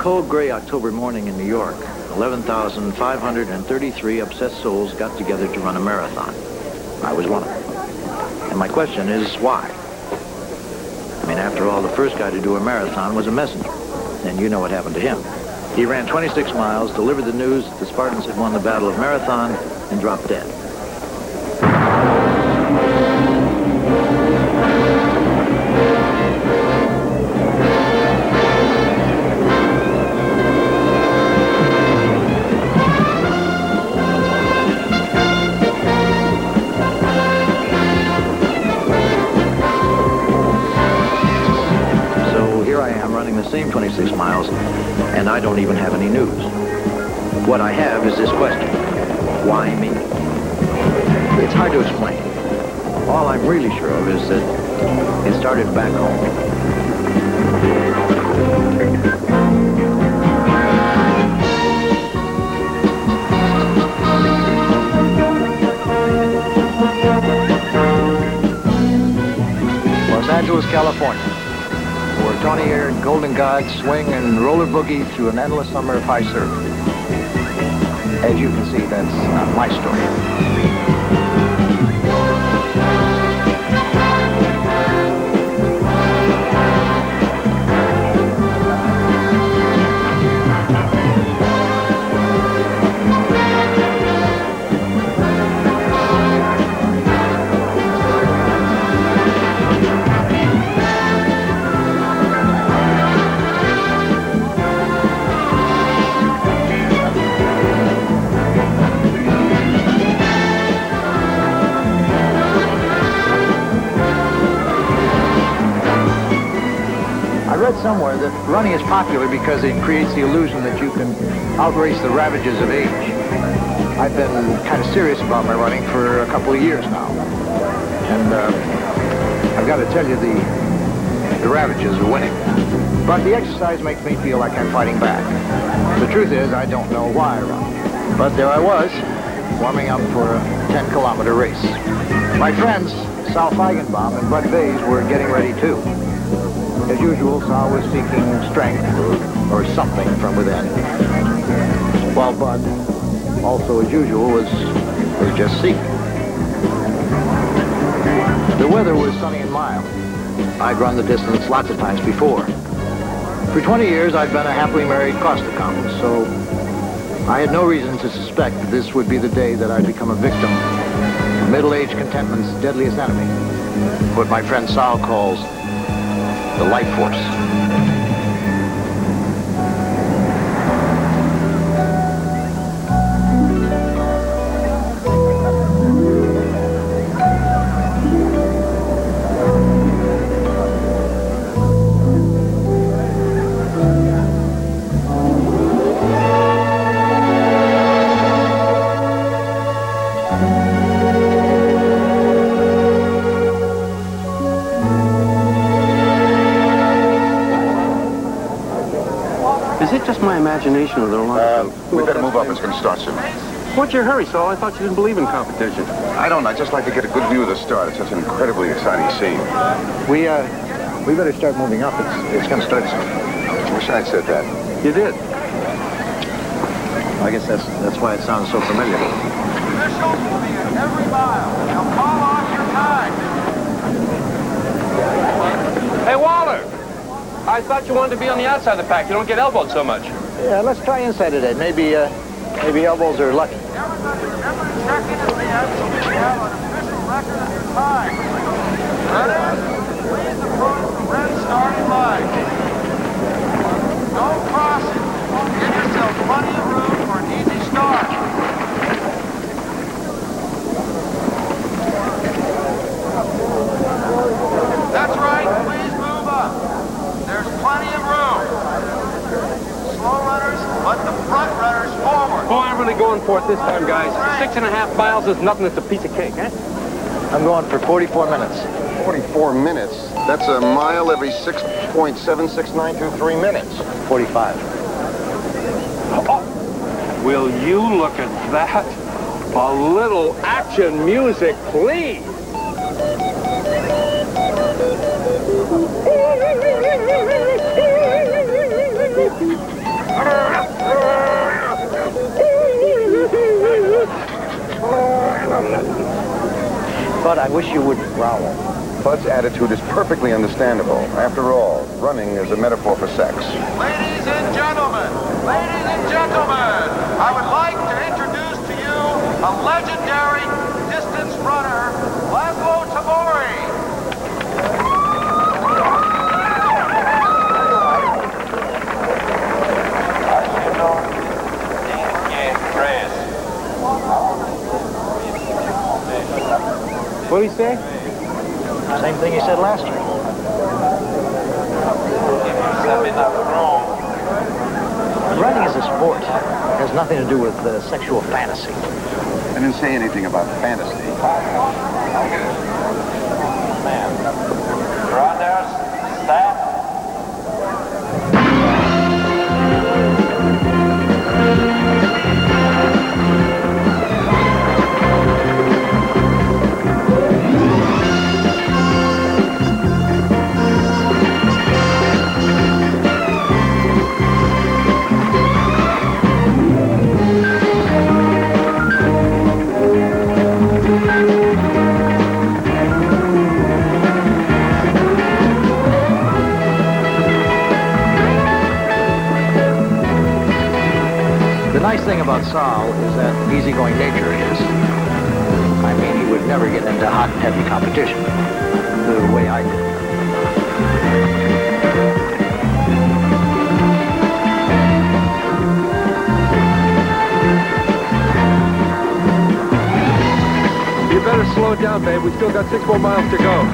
cold, gray October morning in New York, 11,533 obsessed souls got together to run a marathon. I was one of them. And my question is, why? I mean, after all, the first guy to do a marathon was a messenger. And you know what happened to him. He ran 26 miles, delivered the news that the Spartans had won the Battle of Marathon, and dropped dead. The same 26 miles, and I don't even have any news. What I have is this question: why me? It's hard to explain. All I'm really sure of is that it started back home. Los Angeles, California, where tawny-haired golden gods swing and roller boogie through an endless summer of high surf. As you can see, that's not my story. Somewhere that running is popular because it creates the illusion that you can outrace the ravages of age. I've been kind of serious about my running for a couple of years now. And I've got to tell you, the ravages are winning. But the exercise makes me feel like I'm fighting back. The truth is, I don't know why I run. But there I was, warming up for a 10-kilometer race. My friends, Sal Feigenbaum and Bud Bays, were getting ready too. As usual, Sal was seeking strength or something from within, while Bud, also as usual, was just seeking. The weather was sunny and mild. I'd run the distance lots of times before. For 20 years, I'd been a happily married cost accountant, so I had no reason to suspect that this would be the day that I'd become a victim of middle-aged contentment's deadliest enemy, what my friend Sal calls the life force. My imagination, or the we better move up. It's going to start soon. What's your hurry, Saul? I thought you didn't believe in competition. I don't. I just like to get a good view of the start. It's such an incredibly exciting scene. We better start moving up. It's going to start soon. I wish I'd said that. You did. I guess that's why it sounds so familiar. Officials will be at every mile. Now call off your time. Hey, Waller! I thought you wanted to be on the outside of the pack. You don't get elbowed so much. Yeah, let's try inside of that. Maybe elbows are lucky. Everybody remember to check in at the end so we have an official record of your time. Runners, please approach the red starting line. Don't cross it. Give yourself plenty of room for an easy start. That's right. Please move up. There's plenty of room. Slow runners, let the front runners forward. Boy, I'm really going for it this time, guys. 6.5 miles is nothing. It's a piece of cake, eh? I'm going for 44 minutes. 44 minutes? That's a mile every 6.76923 minutes. 45. Oh, will you look at that? A little action music, please. Bud, I wish you wouldn't growl. Bud's attitude is perfectly understandable. After all, running is a metaphor for sex. Ladies and gentlemen, I would like to introduce to you a legendary distance runner, Laszlo Tabori. What did he say? Same thing he said last year. Running is a sport. It has nothing to do with sexual fantasy. I didn't say anything about fantasy. Runners, stop. The nice thing about Sal is that easygoing nature of his. I mean, he would never get into hot and heavy competition the way I did. You better slow it down, babe. We still got 6 more miles to go.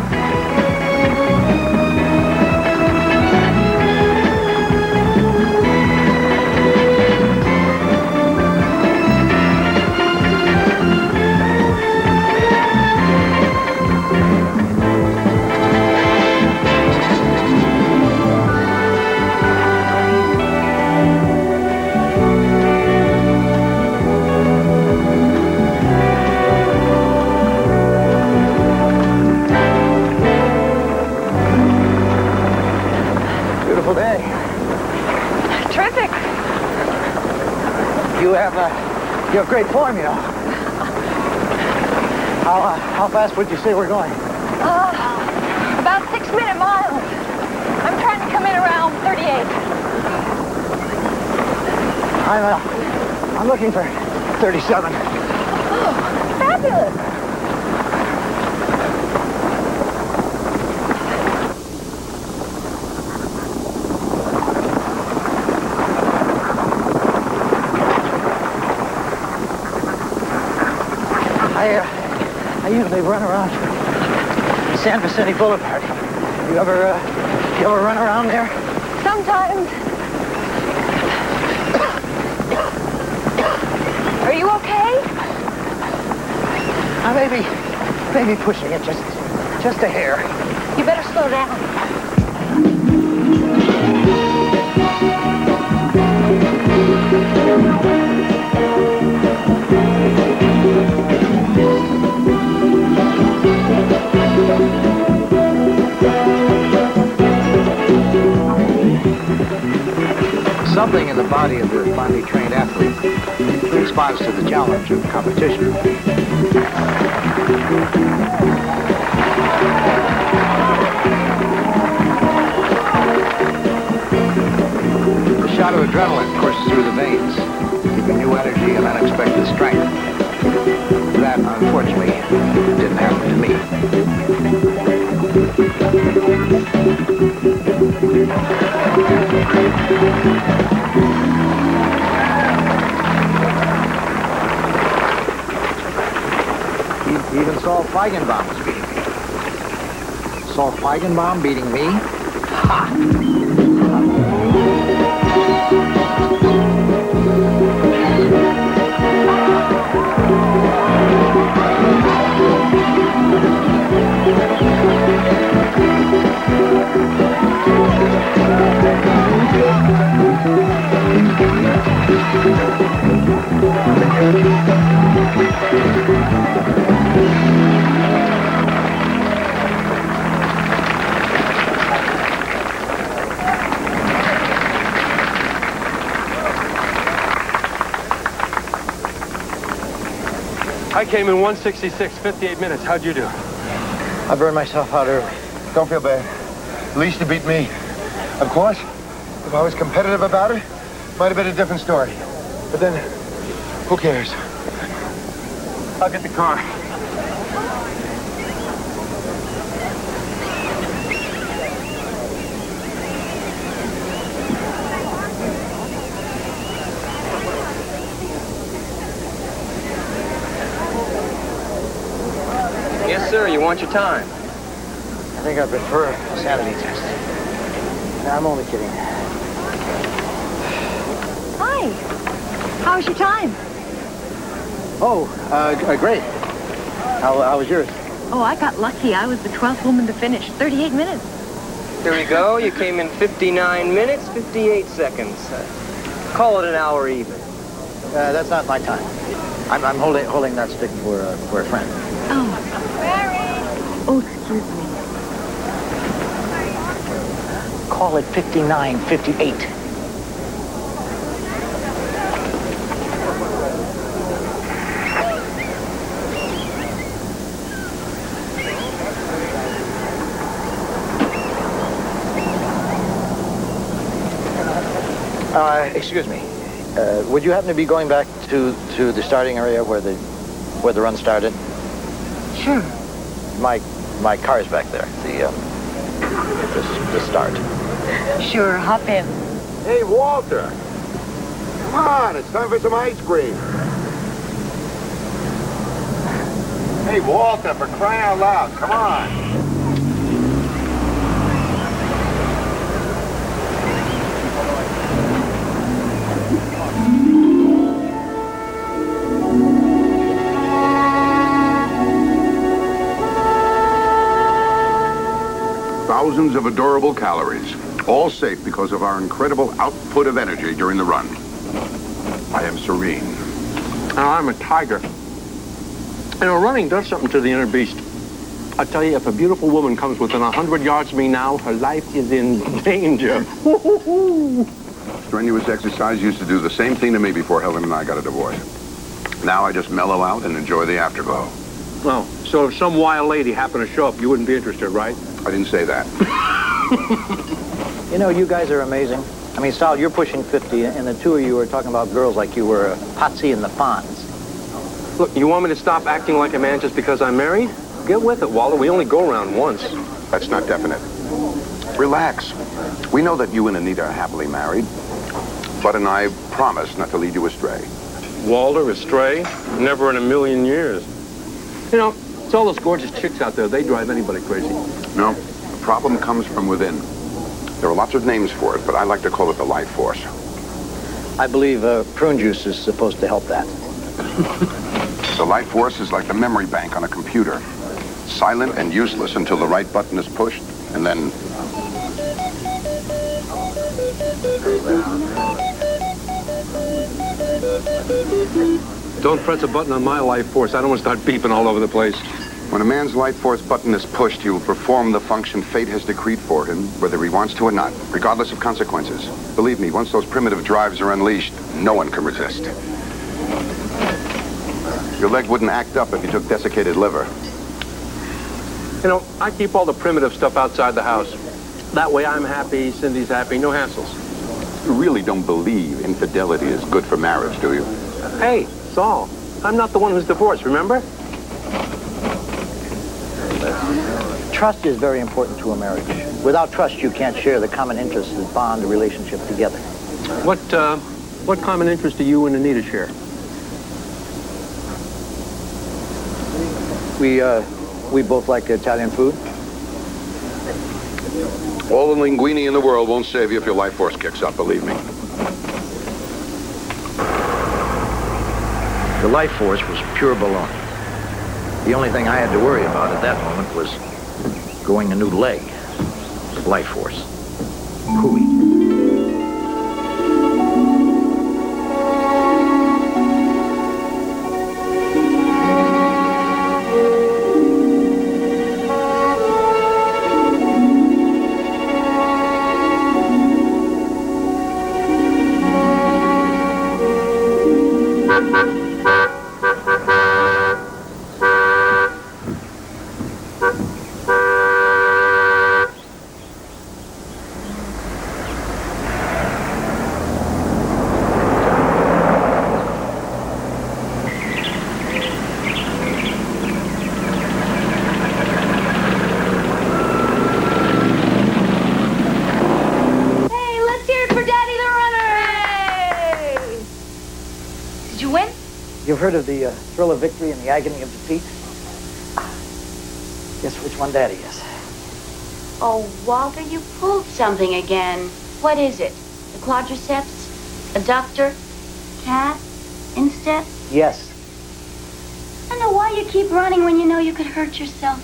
You have great form, you know. How fast would you say we're going? About 6-minute miles. I'm trying to come in around 38. I'm looking for 37. Oh, fabulous. I usually run around San Vicente Boulevard. You ever run around there? Sometimes. Are you okay? I may be pushing it just a hair. You better slow down. Something in the body of the finely trained athlete responds to the challenge of competition. The shot of adrenaline courses through the veins, giving new energy and unexpected strength. That, unfortunately, didn't happen to me. Even Saul Feigenbaum was beating me. Saul Feigenbaum beating me? Ha! I came in 166, 58 minutes. How'd you do? I burned myself out early. Don't feel bad. At least you beat me. Of course, if I was competitive about it, might have been a different story. But then, who cares? I'll get the car. Yes, sir. You want your time? I think I prefer a sanity test. No, I'm only kidding. Hi. How was your time? Oh, great. How was yours? Oh, I got lucky. I was the 12th woman to finish. 38 minutes. Here we go. You came in 59 minutes, 58 seconds. Call it an hour even. That's not my time. I'm holding that stick for a friend. Oh. Oh, excuse me. Call it 59:58. Excuse me. Would you happen to be going back to the starting area where the run started? Sure. My car's back there. The start. Sure, hop in. Hey, Walter. Come on, it's time for some ice cream. Hey, Walter, for crying out loud, come on. Thousands of adorable calories, all safe because of our incredible output of energy during the run. I am serene. I'm a tiger. You know, running does something to the inner beast. I tell you, if a beautiful woman comes within 100 yards of me now, her life is in danger. Strenuous exercise used to do the same thing to me before Helen and I got a divorce. Now I just mellow out and enjoy the afterglow. Well, so if some wild lady happened to show up, you wouldn't be interested, right? I didn't say that. You know, you guys are amazing. I mean, Sal, you're pushing 50, and the two of you are talking about girls like you were Patsy and the Fonz. Look, you want me to stop acting like a man just because I'm married? Get with it, Walter. We only go around once. That's not definite. Relax. We know that you and Anita are happily married. Bud and I promise not to lead you astray. Walter, astray? Never in a million years. You know, it's all those gorgeous chicks out there. They drive anybody crazy. No, the problem comes from within. There are lots of names for it, but I like to call it the life force. I believe prune juice is supposed to help that. The life force is like the memory bank on a computer. Silent and useless until the right button is pushed, and then... Don't press a button on my life force. I don't want to start beeping all over the place. When a man's life force button is pushed, he will perform the function fate has decreed for him, whether he wants to or not, regardless of consequences. Believe me, once those primitive drives are unleashed, no one can resist. Your leg wouldn't act up if you took desiccated liver. You know, I keep all the primitive stuff outside the house. That way I'm happy, Cindy's happy, no hassles. You really don't believe infidelity is good for marriage, do you? Hey, Saul, I'm not the one who's divorced, remember? Trust is very important to a marriage. Without trust, you can't share the common interests that bond a relationship together. What common interest do you and Anita share? We both like Italian food. All the linguine in the world won't save you if your life force kicks up, believe me. The life force was pure baloney. The only thing I had to worry about at that moment was growing a new leg. The life force. Hooey. win? You've heard of the thrill of victory and the agony of defeat? Guess which one Daddy is. Oh, Walter, you pulled something again. What is it? The quadriceps? Adductor? Calf? Instep? Yes. I don't know why you keep running when you know you could hurt yourself.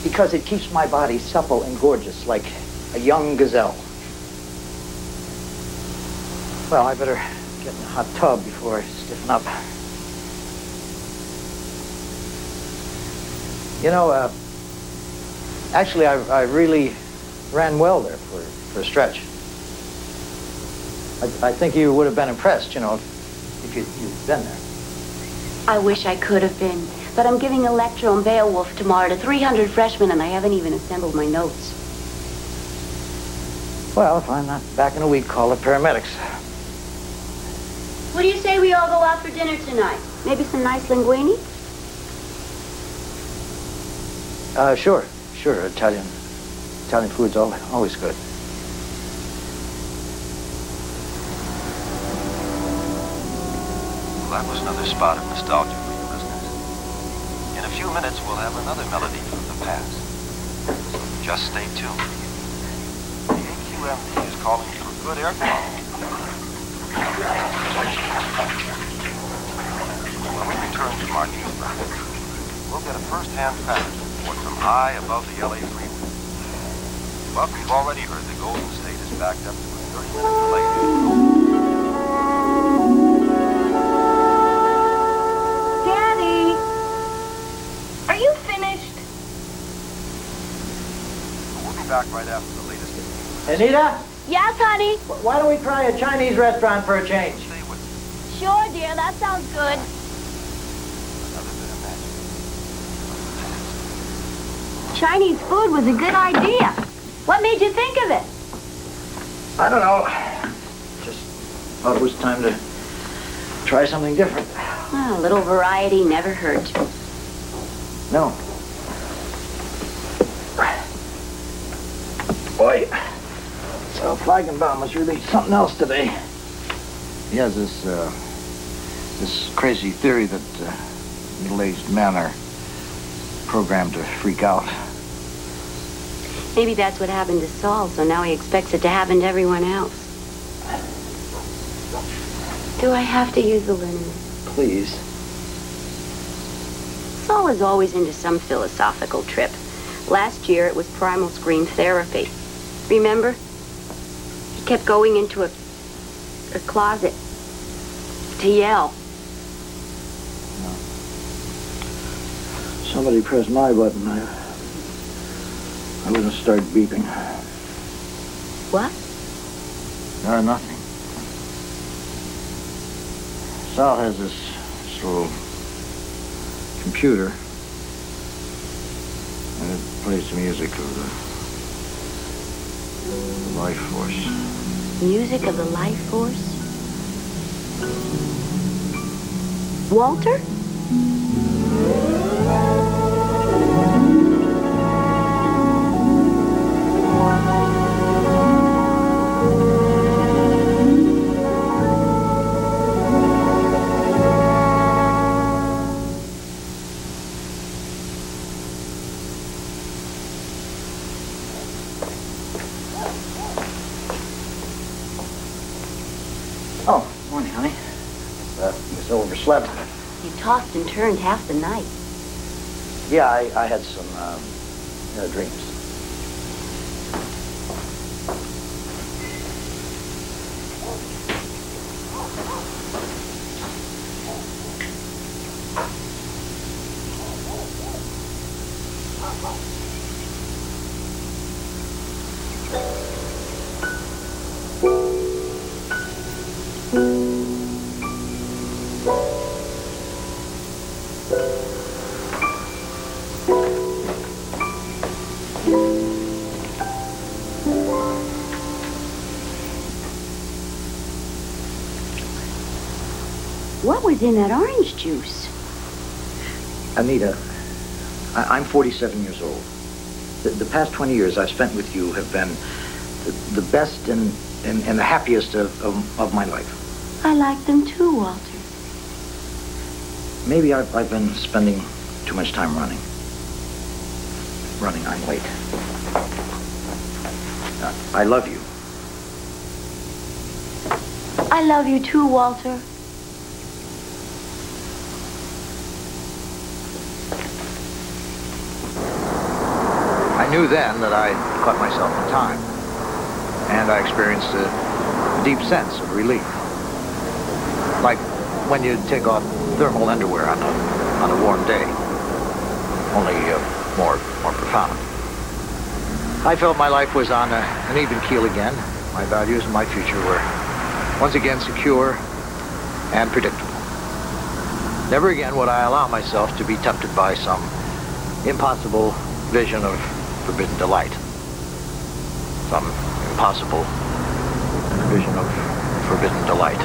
Because it keeps my body supple and gorgeous, like a young gazelle. Well, I better get in the hot tub before I stiffen up. You know, actually, I really ran well there for a stretch. I think you would have been impressed, you know, if you'd been there. I wish I could have been, but I'm giving a lecture on Beowulf tomorrow to 300 freshmen, and I haven't even assembled my notes. Well, if I'm not back in a week, call the paramedics. What do you say we all go out for dinner tonight? Maybe some nice linguine? Sure. Italian food's always good. Well, that was another spot of nostalgia for you listeners. In a few minutes, we'll have another melody from the past. So just stay tuned. The AQMD is calling you a good air quality. When we return from our news break, we'll get a first-hand pass from high above the LA freeway. But we've already heard the Golden State is backed up to a 30-minute delay. Daddy! Are you finished? We'll be back right after the latest. Anita? Yes, honey. Why don't we try a Chinese restaurant for a change? Stay with us. Sure, dear. That sounds good. Another bit of magic. Chinese food was a good idea. What made you think of it? I don't know. Just thought it was time to try something different. Well, a little variety never hurt. No. Boy, so Feigenbaum was really something else today. He has this crazy theory that middle-aged men are programmed to freak out. Maybe that's what happened to Saul, so now he expects it to happen to everyone else. Do I have to use the linen? Please. Saul is always into some philosophical trip. Last year, it was primal scream therapy. Remember? He kept going into a closet to yell. Somebody pressed my button. I wouldn't start beeping. What? Nothing. Sal has this little computer, and it plays the music of the life force. Music of the life force? Walter? Oh, morning, honey. It's overslept. You tossed and turned half the night. Yeah, I had some dreams. What was in that orange juice? Anita, I'm 47 years old. The past 20 years I've spent with you have been the best and the happiest of my life. I like them too, Walter. Maybe I've been spending too much time running. I'm late. I love you. I love you too, Walter. I knew then that I'd caught myself in time, and I experienced a deep sense of relief. Like when you take off thermal underwear on a warm day, only more profound. I felt my life was on an even keel again. My values and my future were once again secure and predictable. Never again would I allow myself to be tempted by some impossible vision of forbidden delight. Some impossible vision of forbidden delight.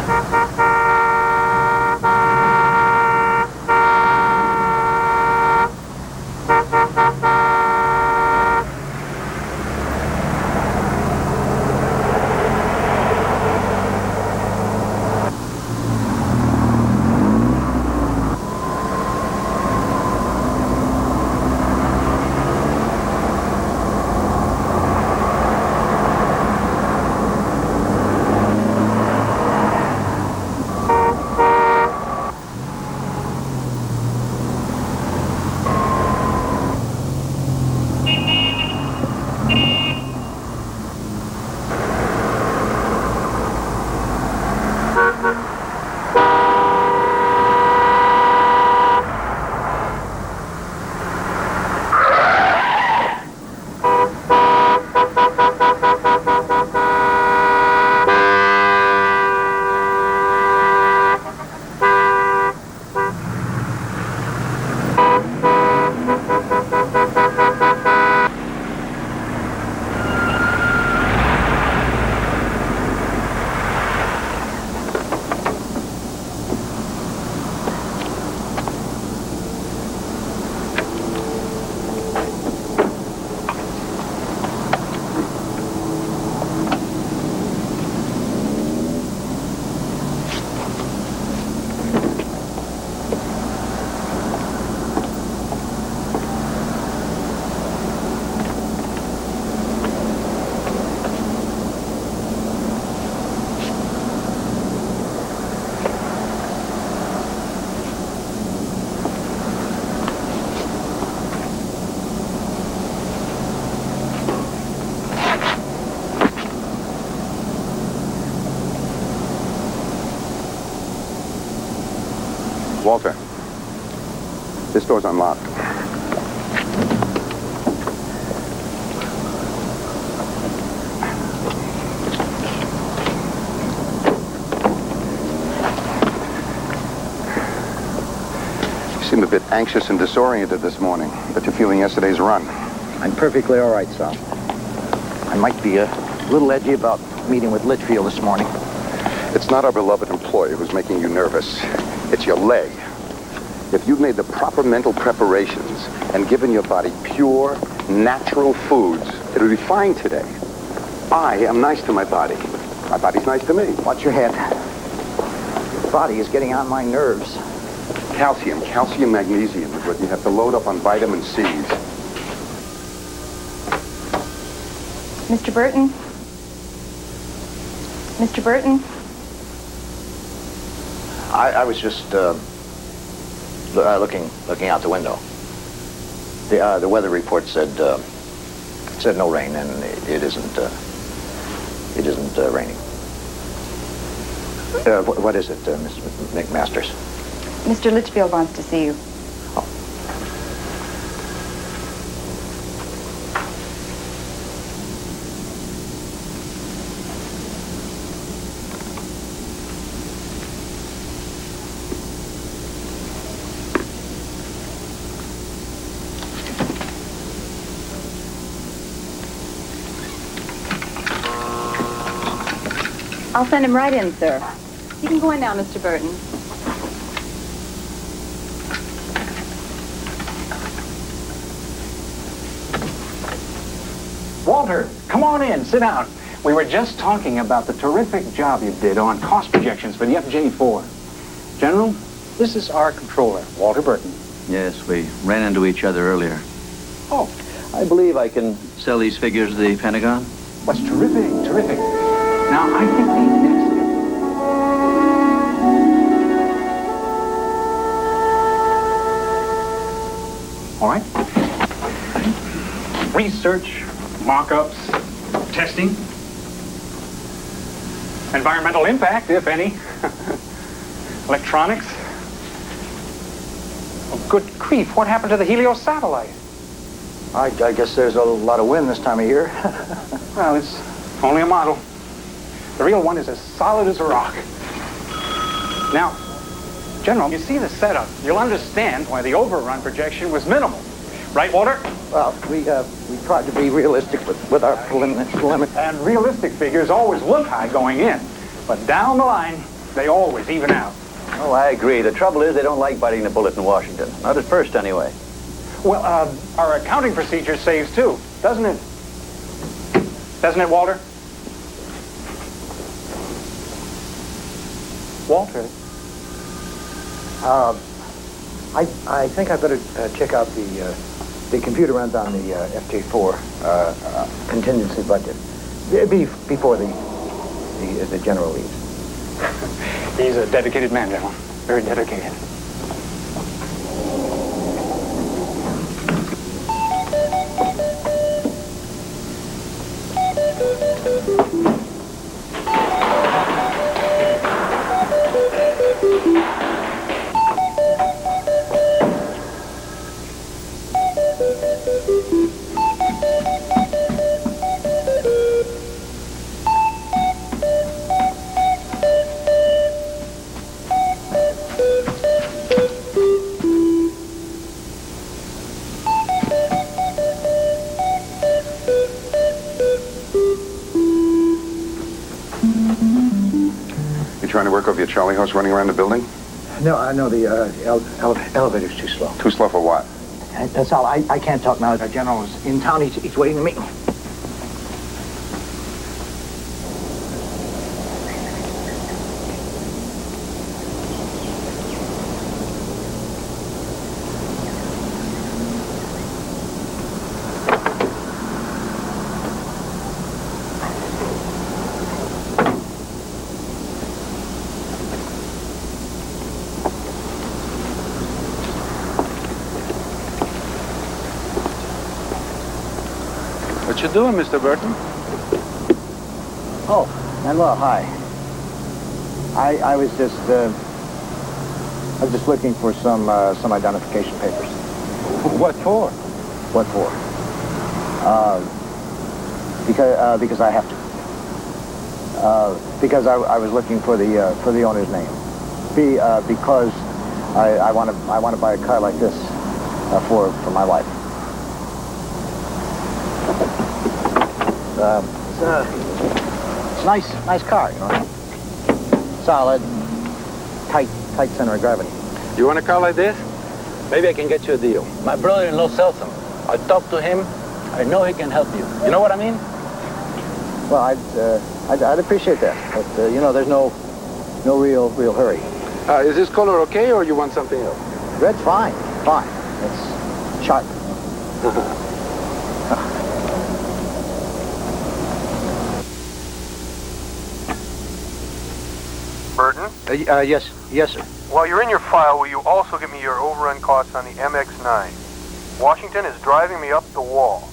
Walter, this door's unlocked. You seem a bit anxious and disoriented this morning. Bet you're feeling yesterday's run. I'm perfectly all right, Sal. I might be a little edgy about meeting with Litchfield this morning. It's not our beloved employer who's making you nervous. It's your leg. If you'd made the proper mental preparations and given your body pure, natural foods, it would be fine today. I am nice to my body. My body's nice to me. Watch your head. Your body is getting on my nerves. Calcium, magnesium is what you have to load up on vitamin C's. Mr. Burton? Mr. Burton? I was just looking out the window. The weather report said no rain, and it isn't raining. What is it, Mr. McMasters? Mr. Litchfield wants to see you. I'll send him right in, sir. You can go in now, Mr. Burton. Walter, come on in. Sit down. We were just talking about the terrific job you did on cost projections for the FJ4. General, this is our controller, Walter Burton. Yes, we ran into each other earlier. Oh, I believe I can sell these figures to the Pentagon. that's terrific, terrific. Now, I think the next... All right. Research, markups, testing, environmental impact, if any, electronics. Oh, good grief, what happened to the Helio satellite? I guess there's a lot of wind this time of year. Well, it's only a model. The real one is as solid as a rock. Now, General, you see the setup. You'll understand why the overrun projection was minimal. Right, Walter? Well, we tried to be realistic with our preliminary. And realistic figures always look high going in. But down the line, they always even out. Oh, I agree. The trouble is they don't like biting the bullet in Washington. Not at first, anyway. Well, our accounting procedure saves too, doesn't it? Doesn't it, Walter? Walter? I think I better check out the computer runs on the FJ4 contingency budget before the general leaves. He's a dedicated man, General. Very dedicated. Trying to work over your Charlie horse running around the building? No, the elevator's too slow. Too slow for what? That's all. I can't talk now. The general is in town. He's waiting to meet me. What you doing, Mr. Burton? Oh, Manuel, hi. I was just looking for some identification papers. What for? What for? Because I have to. Because I was looking for the owner's name. Because I want to buy a car like this for my wife. It's a nice car, you know. Solid, tight center of gravity. You want a car like this? Maybe I can get you a deal. My brother-in-law sells them. I talked to him. I know he can help you. You know what I mean? Well, I'd appreciate that, but you know, there's no real hurry. Is this color okay, or you want something else? Red's fine. It's sharp. Burton? Yes, sir. While you're in your file, will you also give me your overrun costs on the MX-9? Washington is driving me up the wall.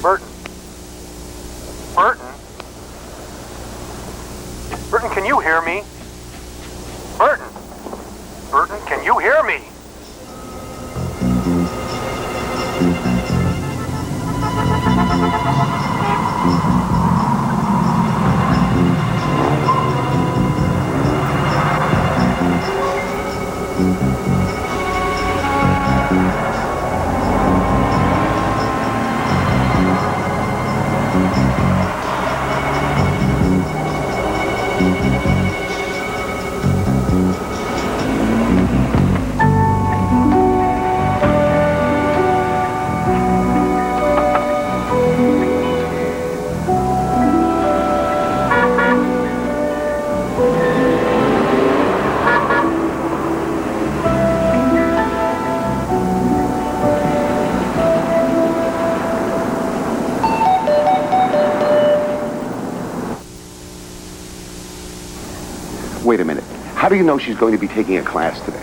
Burton? Burton, can you hear me? Burton, can you hear me? Wait a minute. How do you know she's going to be taking a class today?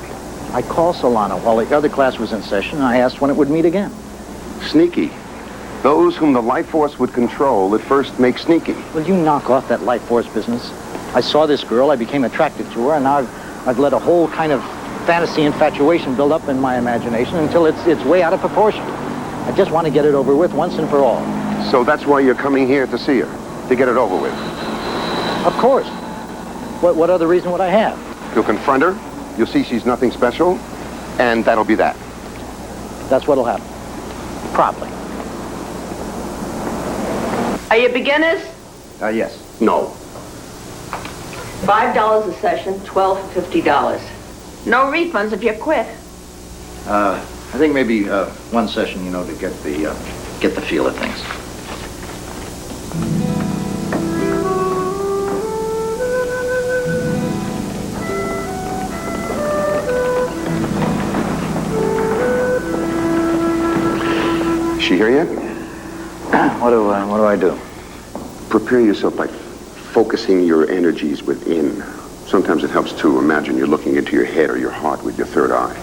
I called Solano while the other class was in session, and I asked when it would meet again. Sneaky. Those whom the life force would control at first make sneaky. Will you knock off that life force business? I saw this girl, I became attracted to her, and now I've let a whole kind of fantasy infatuation build up in my imagination until it's way out of proportion. I just want to get it over with once and for all. So that's why you're coming here to see her, to get it over with? Of course. What other reason would I have? You'll confront her, you'll see she's nothing special, and that'll be that. That's what'll happen. Probably. Are you beginners? Yes. No. $5 a session, $12 for $50. No refunds if you quit. I think maybe one session, you know, to get the feel of things. Is she here yet? What do I do? Prepare yourself by focusing your energies within. Sometimes it helps to imagine you're looking into your head or your heart with your third eye.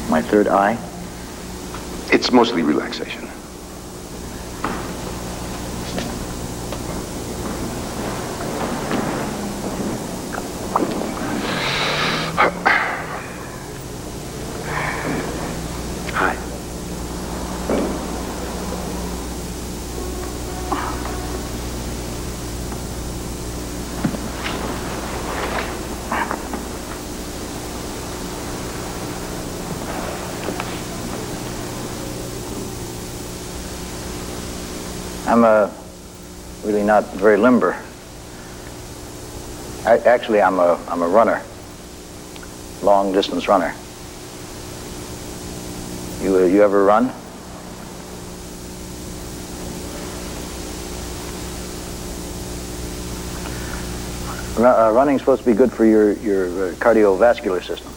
My third eye? It's mostly relaxation. Hi. I'm really not very limber. Actually, I'm a runner, long distance runner. You ever run? Running's supposed to be good for your cardiovascular system.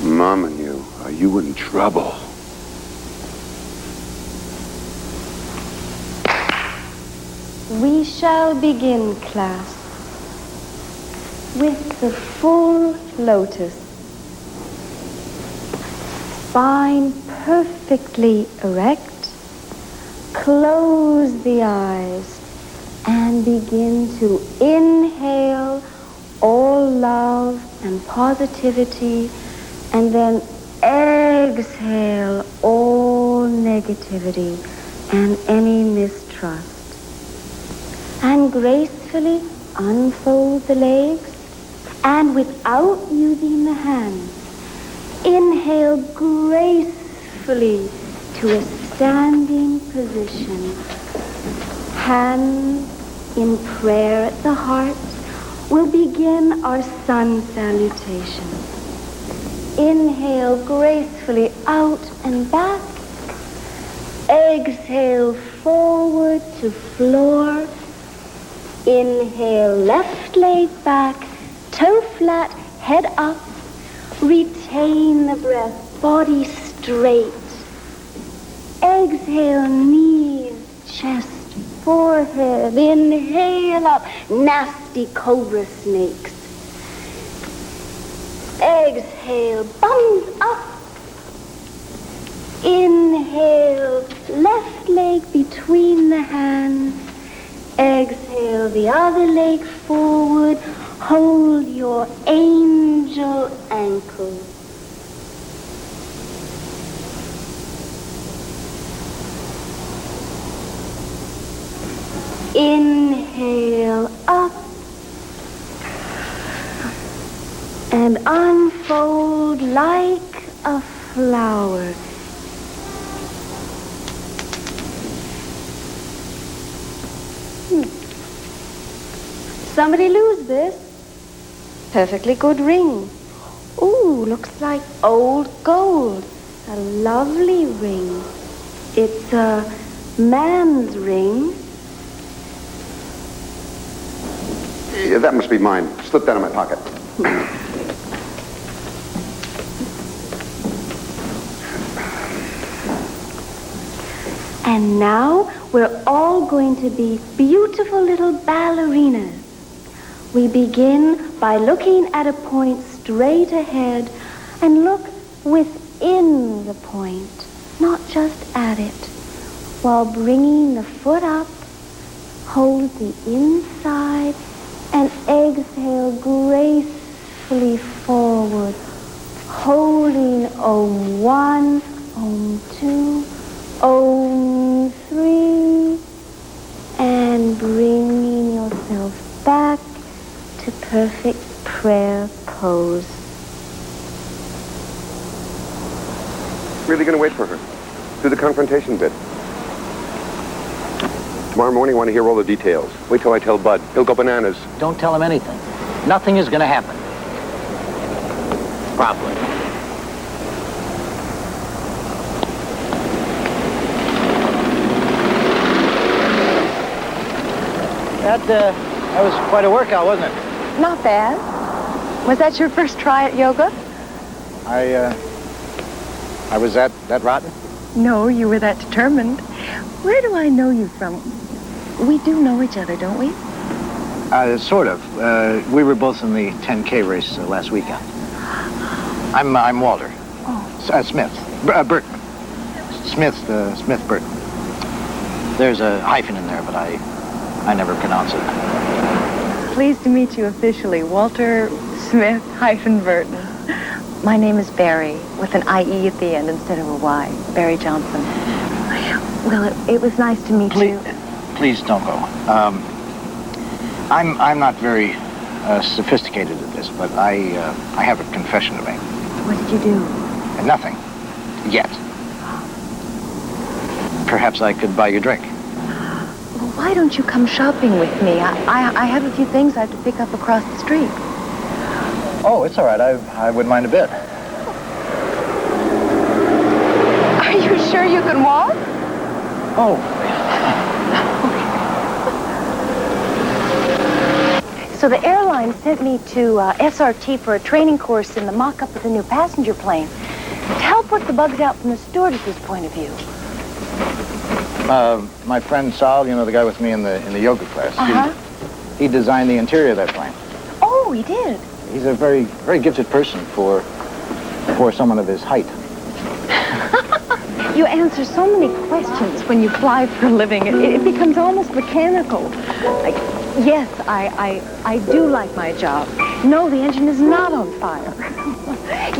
Mama knew. Are you in trouble? We shall begin, class, with the full lotus. Spine perfectly erect. Close the eyes and begin to inhale all love and positivity, and then exhale all negativity and any mistrust. And gracefully unfold the legs, and without using the hands, inhale gracefully to a standing position. Hands in prayer at the heart. We'll begin our sun salutation. Inhale gracefully out and back. Exhale forward to floor. Inhale left leg back, toe flat, head up. Retain the breath, body straight. Exhale, knees, chest, forehead. Inhale up, nasty cobra snakes. Exhale, bums up. Inhale, left leg between the hands. Exhale, the other leg forward. Hold your angel ankle. Inhale up and unfold like a flower. somebody lose this? Perfectly good ring. Ooh, looks like old gold. A lovely ring. It's a man's ring. Yeah, that must be mine. Slipped out of my pocket. And now we're all going to be beautiful little ballerinas. We begin by looking at a point straight ahead and look within the point, not just at it, while bringing the foot up, hold the inside, and exhale gracefully forward, holding Om1, Om2, Om3, and bringing yourself back to perfect prayer pose. Really going to wait for her. Do the confrontation bit. Tomorrow morning, I want to hear all the details. Wait till I tell Bud. He'll go bananas. Don't tell him anything. Nothing is going to happen. Probably. That was quite a workout, wasn't it? Not bad. Was that your first try at yoga? I was that rotten? No, you were that determined. Where do I know you from? We do know each other, don't we? Sort of. We were both in the 10K race last weekend. I'm Walter. Oh. Smith. Burton. Smith Burton. There's a hyphen in there, but I never pronounce it. Pleased to meet you officially, Walter Smith Burton. My name is Barry, with an IE at the end instead of a Y. Barry Johnson. Well, it was nice to meet you. Please don't go. I'm not very sophisticated at this, but I have a confession to make. What did you do? Nothing. Yet. Perhaps I could buy you a drink. Well, why don't you come shopping with me? I have a few things I have to pick up across the street. Oh, it's all right. I wouldn't mind a bit. Are you sure you can walk? Oh. So the airline sent me to SRT for a training course in the mock-up of the new passenger plane to help work the bugs out from the stewardess's point of view. My friend Sal, you know, the guy with me in the yoga class, he designed the interior of that plane. Oh, he did? He's a very, very gifted person for someone of his height. You answer so many questions when you fly for a living. It becomes almost mechanical. Yes, I do like my job. No, the engine is not on fire.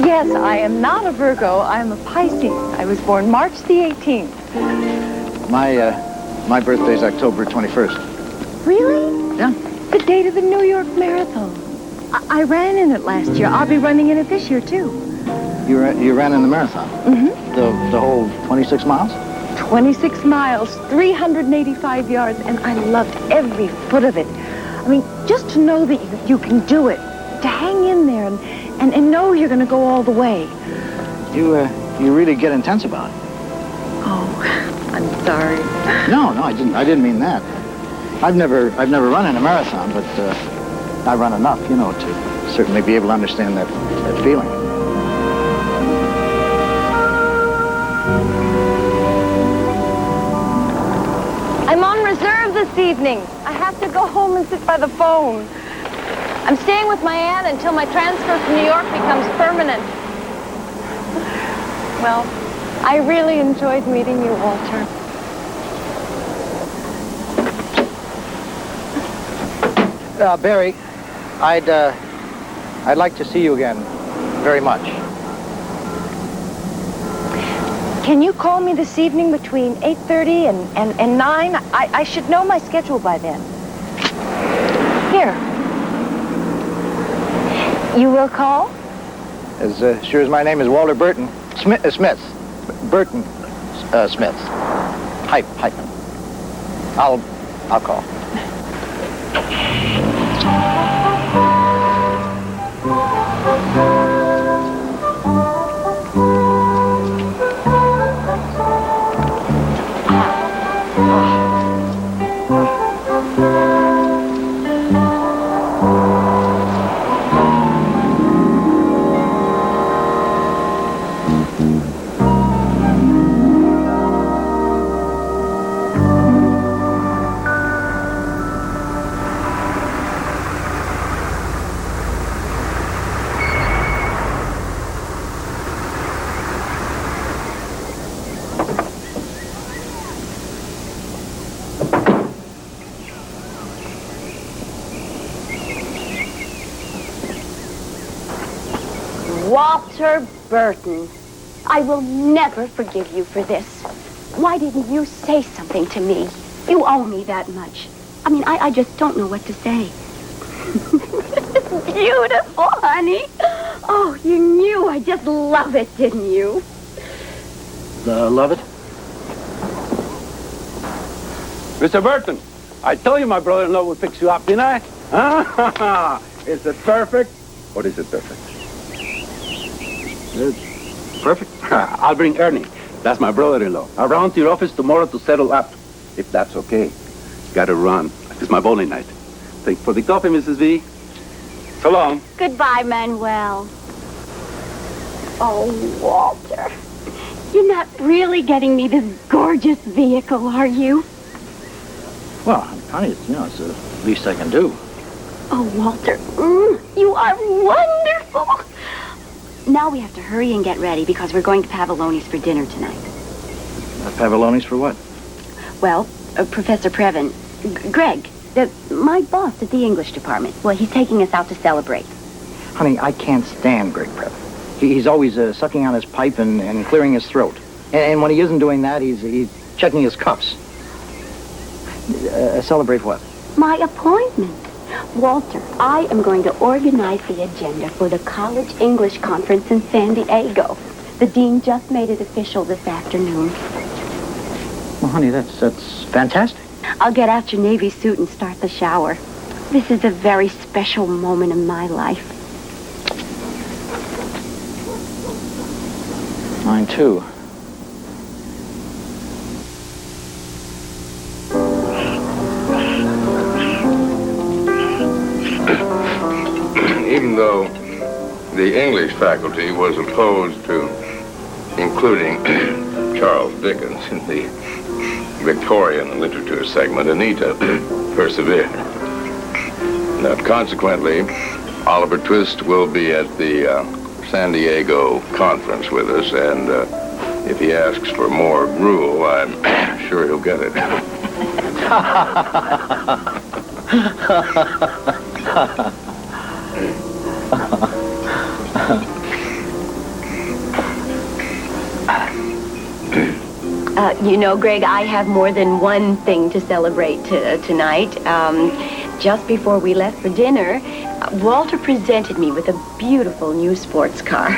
Yes, I am not a Virgo. I am a Pisces. I was born March the 18th. My birthday's October 21st. Really? Yeah. The date of the New York Marathon. I ran in it last year. I'll be running in it this year, too. You ran in the marathon? Mm-hmm. The whole 26 miles? 26 miles, 385 yards, and I loved every foot of it. I mean, just to know that you can do it, to hang in there and know you're going to go all the way. You really get intense about it. Oh, I'm sorry. No, I didn't mean that. I've never run in a marathon, but I run enough, you know, to certainly be able to understand that feeling. I'm on reserve this evening. I have to go home and sit by the phone. I'm staying with my aunt until my transfer from New York becomes permanent. Well, I really enjoyed meeting you, Walter. Barry, I'd like to see you again very much. Can you call me this evening between 8:30 and 9? I should know my schedule by then. Here. You will call? As sure as my name is Walter Burton. Smith. Burton Smith. Hyphen. I'll call. Walter Burton, I will never forgive you for this. Why didn't you say something to me? You owe me that much. I mean, I just don't know what to say. Beautiful, honey. Oh, you knew. I just love it, didn't you? Love it? Mr. Burton, I told you my brother-in-law would fix you up, didn't I? Huh? Is it perfect? What is it perfect? It's perfect. I'll bring Ernie. That's my brother-in-law. Around to your office tomorrow to settle up. If that's okay. Gotta run. It's my bowling night. Thanks for the coffee, Mrs. V. So long. Goodbye, Manuel. Oh, Walter. You're not really getting me this gorgeous vehicle, are you? Well, honey, it's the least I can do. Oh, Walter, you are wonderful. Now we have to hurry and get ready because we're going to Pavoloni's for dinner tonight. Pavoloni's for what? Well, Professor Previn, Greg, my boss at the English department. Well, he's taking us out to celebrate. Honey, I can't stand Greg Previn. He's always sucking on his pipe and clearing his throat. And when he isn't doing that, he's checking his cups. Celebrate what? My appointment. Walter, I am going to organize the agenda for the College English Conference in San Diego. The dean just made it official this afternoon. Well, honey, that's fantastic. I'll get out your navy suit and start the shower. This is a very special moment in my life. Mine, too. Even though the English faculty was opposed to including Charles Dickens in the Victorian literature segment, Anita persevered. Now, consequently, Oliver Twist will be at the San Diego conference with us, and if he asks for more gruel, I'm sure he'll get it. You know, Greg, I have more than one thing to celebrate tonight. Just before we left for dinner, Walter presented me with a beautiful new sports car.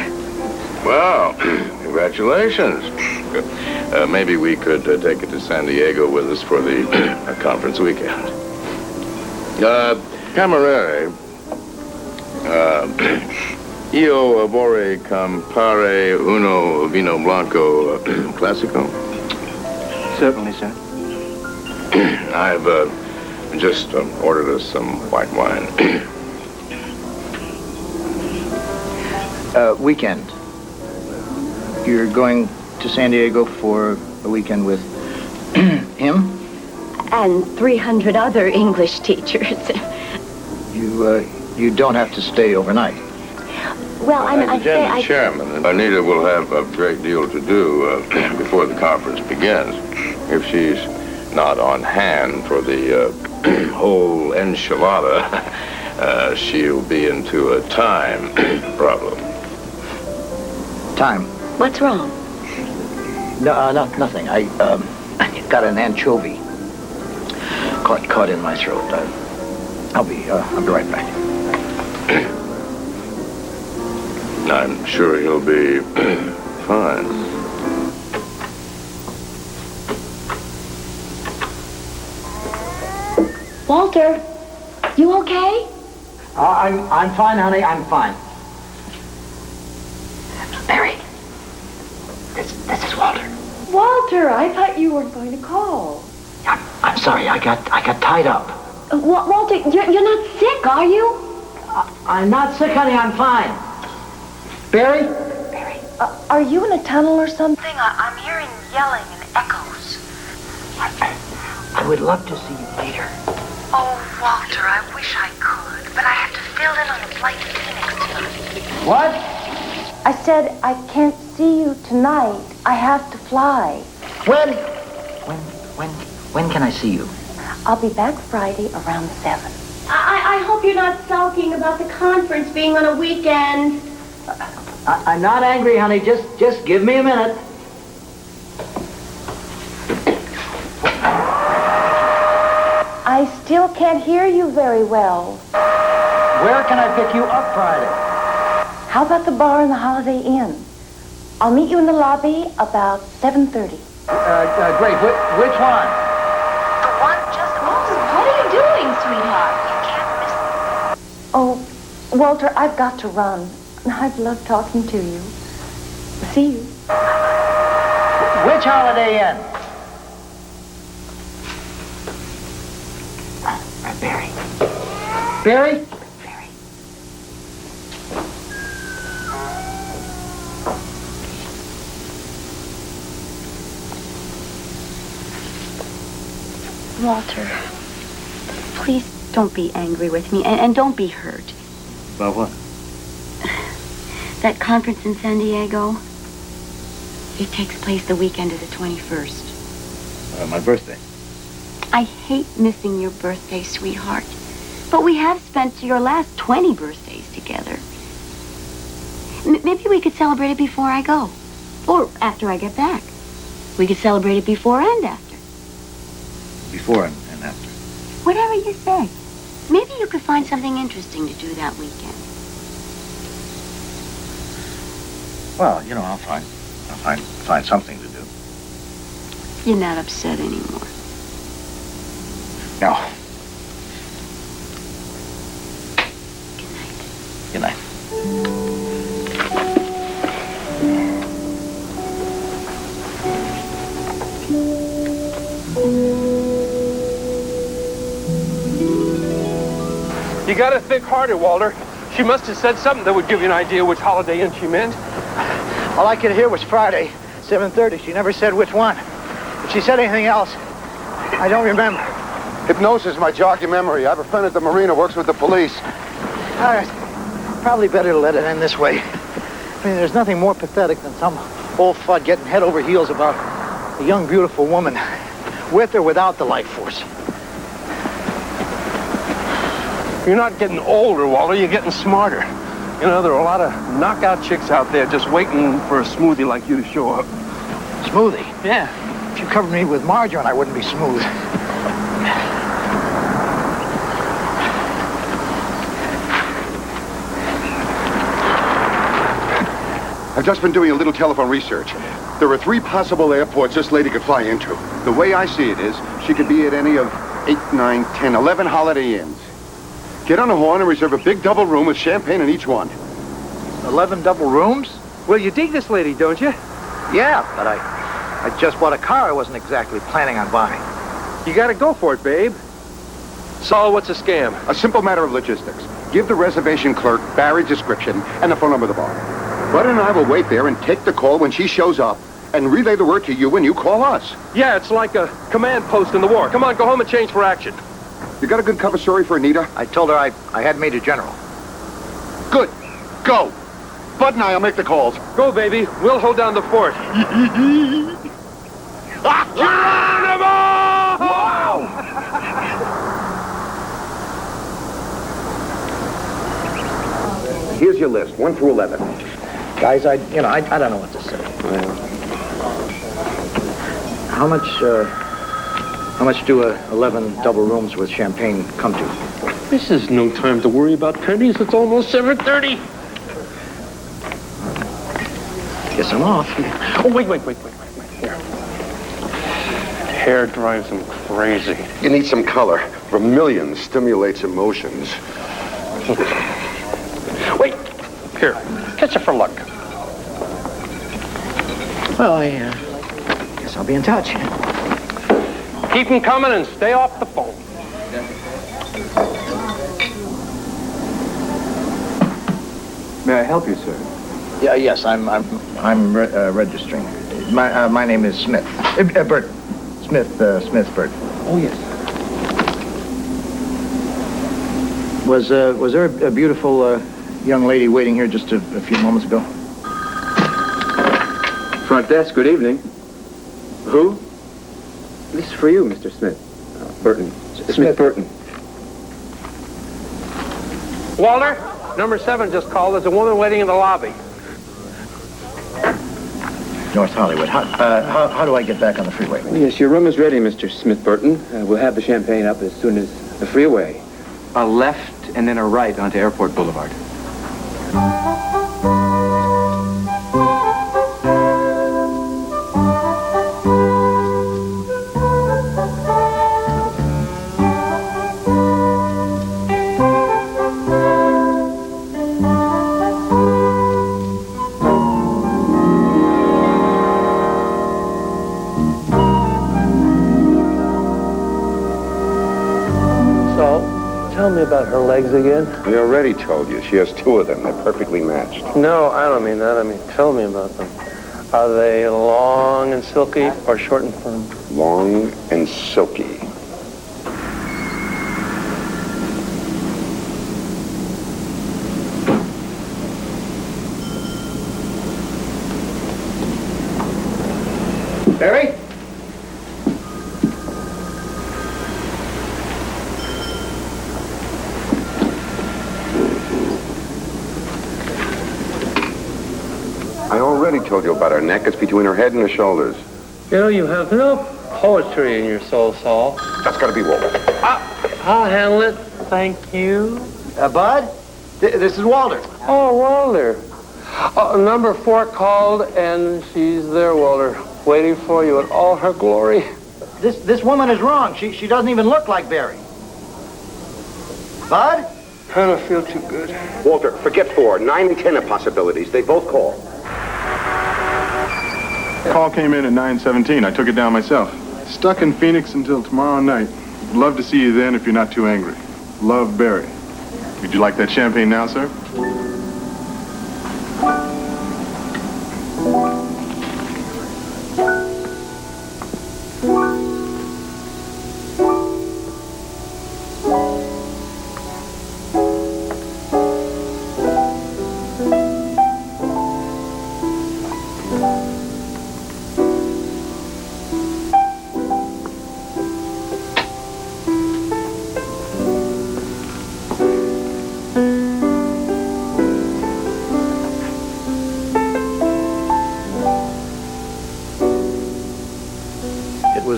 Well, congratulations. Maybe we could take it to San Diego with us for the conference weekend. Camarere, io vorrei comprare uno vino blanco classico. Certainly, sir. I've just ordered us some white wine. Weekend. You're going to San Diego for a weekend with him? And 300 other English teachers. You don't have to stay overnight. Well, I say Chairman, Anita will have a great deal to do before the conference begins. If she's not on hand for the whole enchilada, she'll be into a time problem. Time? What's wrong? No, nothing. I got an anchovy caught in my throat. I'll be right back. I'm sure he'll be fine. Walter, You okay? I'm fine, honey. I'm fine. Barry. This is Walter. Walter, I thought you weren't going to call. I'm sorry. I got tied up. Walter, you're not sick, are you? I'm not sick, honey. I'm fine. Barry? Barry, are you in a tunnel or something? I'm hearing yelling and echoes. I would love to see you later. Oh, Walter, I wish I could, but I have to fill in on the flight to Phoenix tonight. What? I said I can't see you tonight. I have to fly. When can I see you? I'll be back Friday around 7. I hope you're not sulking about the conference being on a weekend. I'm not angry, honey. Just give me a minute. I still can't hear you very well. Where can I pick you up Friday? How about the bar in the Holiday Inn? I'll meet you in the lobby about 7:30. Great. Which one? The one just opposite. What are you doing, sweetheart? You can't miss it. Oh, Walter, I've got to run. I've loved talking to you. See you. Which Holiday Inn? Barry. Barry? Barry. Walter, please don't be angry with me, and don't be hurt. About what? That conference in San Diego, it takes place the weekend of the 21st. My birthday. I hate missing your birthday, sweetheart. But we have spent your last 20 birthdays together. Maybe we could celebrate it before I go. Or after I get back. We could celebrate it before and after. Before and after. Whatever you say. Maybe you could find something interesting to do that weekend. Well, I'll find something to do. You're not upset anymore. No. Good night. You gotta think harder, Walter. She must have said something that would give you an idea which Holiday Inn she meant. All I could hear was Friday, 7:30. She never said which one. If she said anything else, I don't remember. Hypnosis might jog your memory. I have a friend at the marina works with the police. All right. Probably better to let it end this way. I mean, there's nothing more pathetic than some old fud getting head over heels about a young, beautiful woman, with or without the life force. You're not getting older, Walter. You're getting smarter. There are a lot of knockout chicks out there just waiting for a smoothie like you to show up. Smoothie? Yeah. If you covered me with margarine, I wouldn't be smooth. I've just been doing a little telephone research. There are 3 possible airports this lady could fly into. The way I see it is, she could be at any of 8, 9, 10, 11 Holiday Inns. Get on a horn and reserve a big double room with champagne in each one. 11 double rooms? Well, you dig this lady, don't you? Yeah, but I just bought a car I wasn't exactly planning on buying. You gotta go for it, babe. So, what's a scam? A simple matter of logistics. Give the reservation clerk Barry's description and the phone number of the bar. Bud and I will wait there and take the call when she shows up and relay the word to you when you call us. Yeah, it's like a command post in the war. Come on, go home and change for action. You got a good cover story for Anita? I told her I had Major General. Good. Go. Bud and I'll make the calls. Go, baby. We'll hold down the fort. Wow! Here's your list, 1 through 11. Guys, I don't know what to say. How much do 11 double rooms with champagne come to? This is no time to worry about pennies. It's almost 7:30. Guess I'm off. Oh, wait. Here. hair drives him crazy. You need some color. Vermilion stimulates emotions. Wait, here, catch it for luck. Well, I guess I'll be in touch. Keep them coming and stay off the phone. May I help you, sir? Yeah, yes, I'm registering. My name is Smith. Burton. Smith Burton. Oh, yes. Was there a beautiful young lady waiting here just a few moments ago? Front desk, good evening. Who? This is for you, Mr. Smith. Burton. Smith Burton. Walter, number 7 just called. There's a woman waiting in the lobby. North Hollywood. How do I get back on the freeway? Yes, your room is ready, Mr. Smith Burton. We'll have the champagne up as soon as the freeway. A left and then a right onto Airport Boulevard. Tell me about her legs again. We already told you. She has 2 of them. They're perfectly matched. No, I don't mean that. I mean, tell me about them. Are they long and silky or short and firm? Long and silky. Barry? I already told you about her neck. It's between her head and her shoulders. You know, you have no poetry in your soul, Saul. That's got to be Walter. I'll handle it. Thank you. Bud? This is Walter. Oh, Walter. Number 4 called, and she's there, Walter, waiting for you in all her glory. This woman is wrong. She doesn't even look like Barry. Bud? I don't feel too good. Walter, forget 4. 9 and 10 are possibilities. They both call. Call came in at 9:17. I took it down myself. Stuck in Phoenix until tomorrow night. Would love to see you then if you're not too angry. Love, Barry. Would you like that champagne now, sir?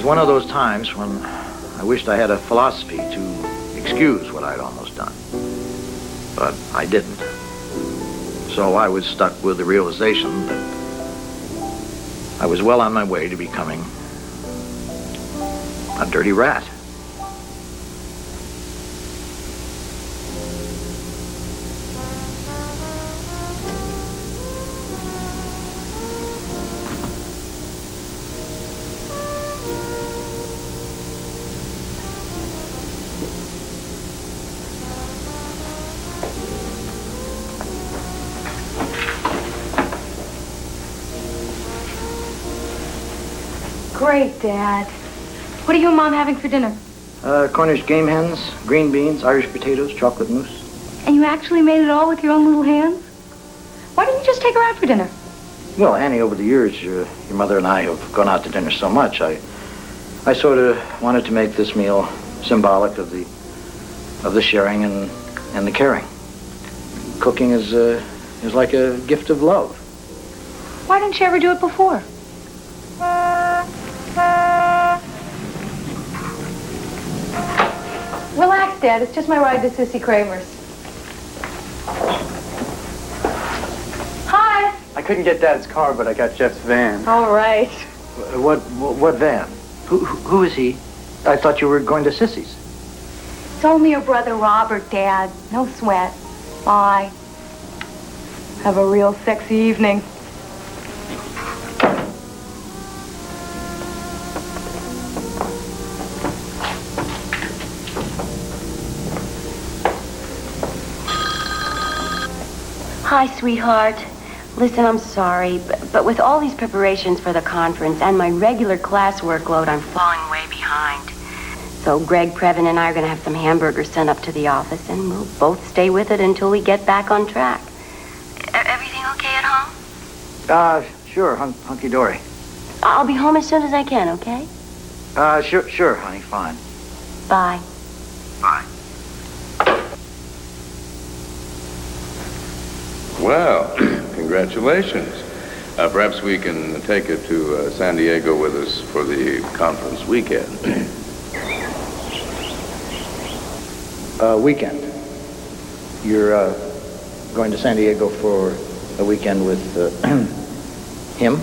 One of those times when I wished I had a philosophy to excuse what I'd almost done. But I didn't. So I was stuck with the realization that I was well on my way to becoming a dirty rat. Great, Dad. What are you and Mom having for dinner? Cornish game hens, green beans, Irish potatoes, chocolate mousse. And you actually made it all with your own little hands? Why didn't you just take her out for dinner? Well, Annie, over the years, your mother and I have gone out to dinner so much. I sort of wanted to make this meal symbolic of the sharing and the caring. Cooking is like a gift of love. Why didn't you ever do it before? Relax, Dad. It's just my ride to Sissy Kramer's. Hi. I couldn't get Dad's car, but I got Jeff's van. All right. What van? Who is he? I thought you were going to Sissy's. It's only your brother Robert, Dad. No sweat. Bye. Have a real sexy evening. Hi, sweetheart. Listen, I'm sorry, but with all these preparations for the conference and my regular class workload, I'm falling way behind. So Greg, Previn, and I are going to have some hamburgers sent up to the office, and we'll both stay with it until we get back on track. Everything okay at home? Sure, hunky-dory. I'll be home as soon as I can, okay? Sure, honey, fine. Bye. Bye. Well, congratulations. Perhaps we can take her to San Diego with us for the conference weekend. Weekend. You're going to San Diego for a weekend with him?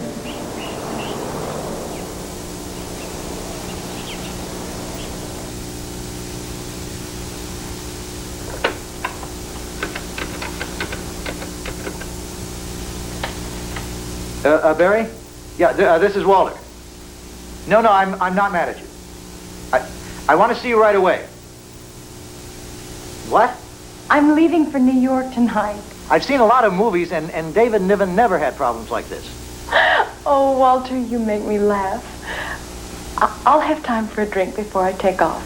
Barry? Yeah, this is Walter. No, I'm not mad at you. I want to see you right away. What? I'm leaving for New York tonight. I've seen a lot of movies, and David Niven never had problems like this. Oh, Walter, you make me laugh. I'll have time for a drink before I take off.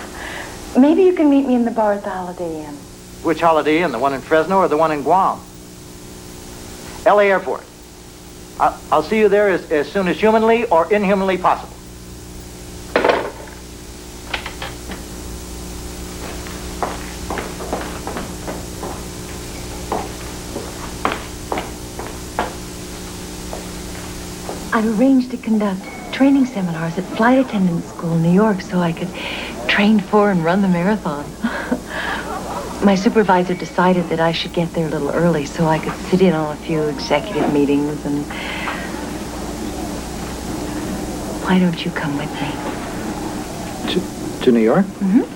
Maybe you can meet me in the bar at the Holiday Inn. Which Holiday Inn? The one in Fresno or the one in Guam? L.A. Airport. I'll see you there as soon as humanly or inhumanly possible. I've arranged to conduct training seminars at Flight Attendant School in New York so I could train for and run the marathon. My supervisor decided that I should get there a little early so I could sit in on a few executive meetings and... Why don't you come with me? To New York? Mm-hmm.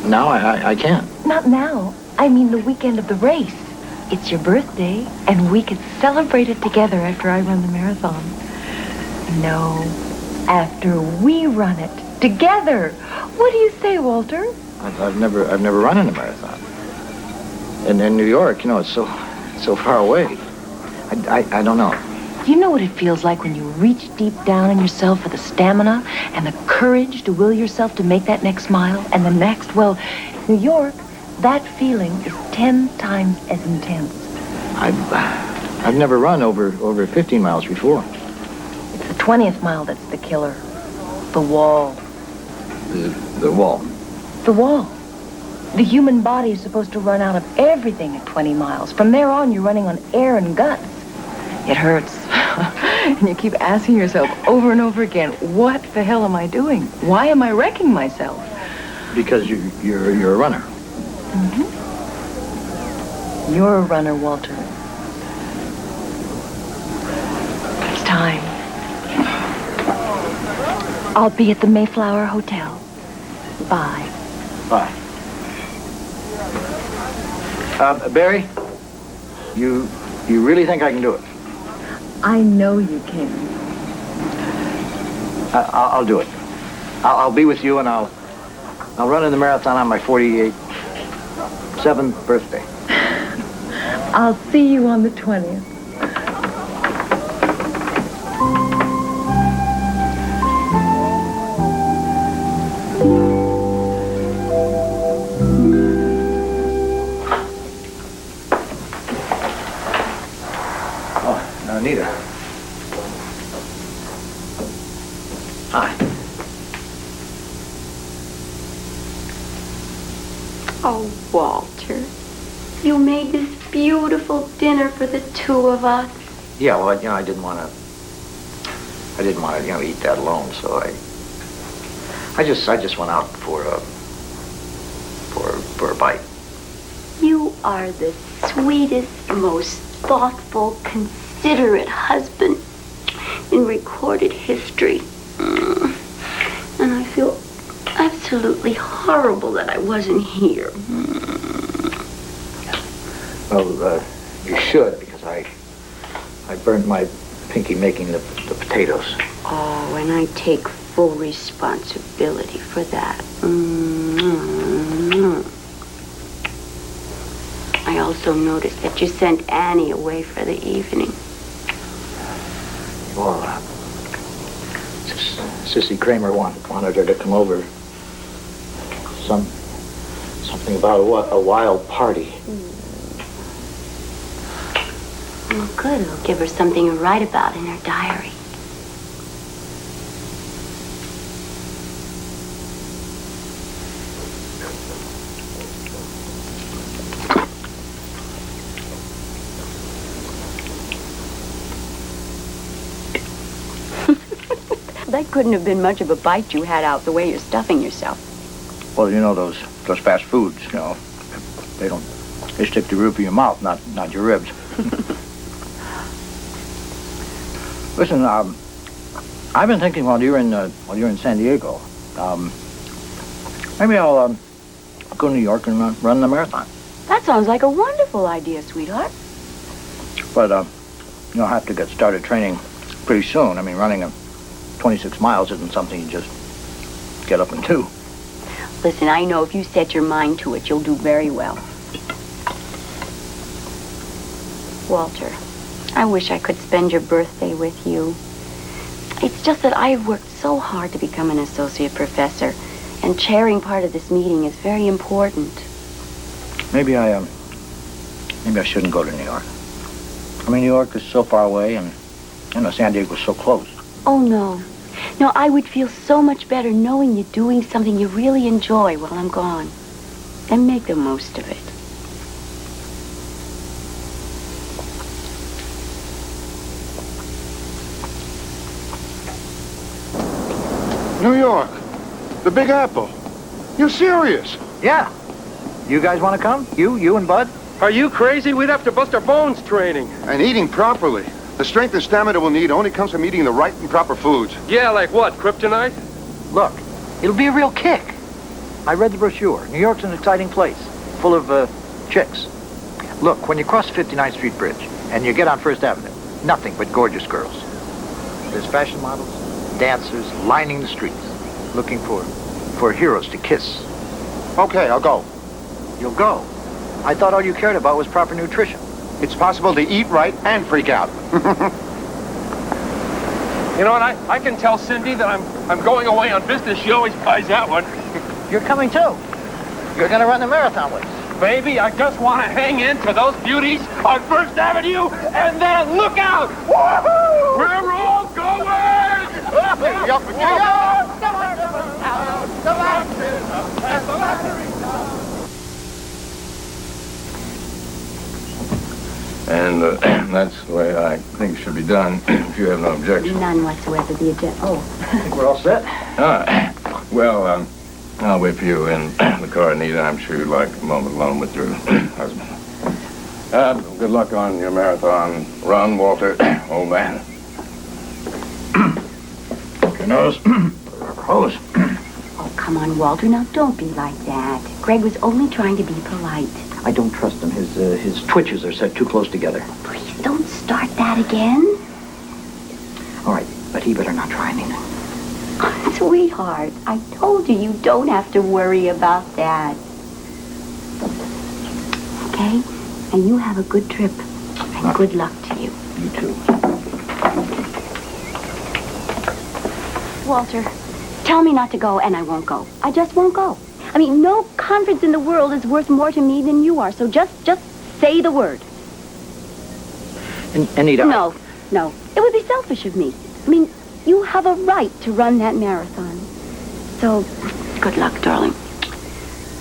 No, I can't. Not now. I mean the weekend of the race. It's your birthday, and we could celebrate it together after I run the marathon. No, after we run it together. What do you say, Walter? I've never run in a marathon. And in New York, you know, it's so far away. I don't know. Do you know what it feels like when you reach deep down in yourself for the stamina and the courage to will yourself to make that next mile and the next? Well, New York, that feeling is 10 times as intense. I've never run over 15 miles before. It's the 20th mile that's the killer. The wall. The wall. The wall. The human body is supposed to run out of everything at 20 miles. From there on, you're running on air and guts. It hurts. And you keep asking yourself over and over again, what the hell am I doing? Why am I wrecking myself? Because you're a runner. Mm-hmm. You're a runner, Walter. It's time. I'll be at the Mayflower Hotel. Bye. Bye. Barry, you really think I can do it? I know you can. I'll do it. I'll be with you, and I'll run in the marathon on my 7th birthday. I'll see you on the 20th. Anita. Hi. Oh, Walter, you made this beautiful dinner for the two of us. Yeah, well, I didn't want to, eat that alone, so I just went out for a bite. You are the sweetest, most thoughtful, considerate husband in recorded history. absolutely horrible that I wasn't here. Well, you should, because I burned my pinky making the potatoes. Oh, and I take full responsibility for that. I also noticed that you sent Annie away for the evening. Well, Sissy Kramer wanted her to come over. Something about a wild party. Well, good. It'll give her something to write about in her diary. That couldn't have been much of a bite you had out the way you're stuffing yourself. Well, you know those fast foods, you know, they stick the roof of your mouth, not your ribs. Listen, I've been thinking while you're in San Diego, maybe I'll go to New York and run the marathon. That sounds like a wonderful idea, sweetheart. But I'll have to get started training pretty soon. I mean, running 26 miles isn't something you just get up and do. Listen, I know if you set your mind to it, you'll do very well. Walter, I wish I could spend your birthday with you. It's just that I've worked so hard to become an associate professor, and chairing part of this meeting is very important. Maybe I shouldn't go to New York. I mean, New York is so far away, and San Diego's so close. Oh, no. No, I would feel so much better knowing you're doing something you really enjoy while I'm gone. And make the most of it. New York. The Big Apple. You're serious? Yeah. You guys want to come? You and Bud? Are you crazy? We'd have to bust our bones training. And eating properly. The strength and stamina we'll need only comes from eating the right and proper foods. Yeah, like what? Kryptonite? Look, it'll be a real kick. I read the brochure. New York's an exciting place, full of chicks. Look, when you cross the 59th Street Bridge and you get on First Avenue, nothing but gorgeous girls. There's fashion models, dancers lining the streets, looking for heroes to kiss. Okay, I'll go. You'll go? I thought all you cared about was proper nutrition. It's possible to eat right and freak out. You know what? I can tell Cindy that I'm going away on business. She always buys that one. You're coming too. You're going to run the marathon with us. Baby, I just want to hang into those beauties on First Avenue and then look out! Woohoo! We're all going! And that's the way I think it should be done, if you have no objection. None whatsoever. The agenda. Oh. I think we're all set. Well, I'll wait for you in the car, Anita. I'm sure you'd like a moment alone with your husband. Good luck on your marathon run, Walter, old man. Your nose. Hose. Oh, come on, Walter. Now, don't be like that. Greg was only trying to be polite. I don't trust him. His twitches are set too close together. Please don't start that again. All right, but he better not try anything. Sweetheart, I told you don't have to worry about that. Okay? And you have a good trip. And good luck to you. You too. Walter, tell me not to go and I won't go. I just won't go. I mean, no conference in the world is worth more to me than you are, so just say the word. Anita. No. It would be selfish of me. I mean, you have a right to run that marathon. So, good luck, darling.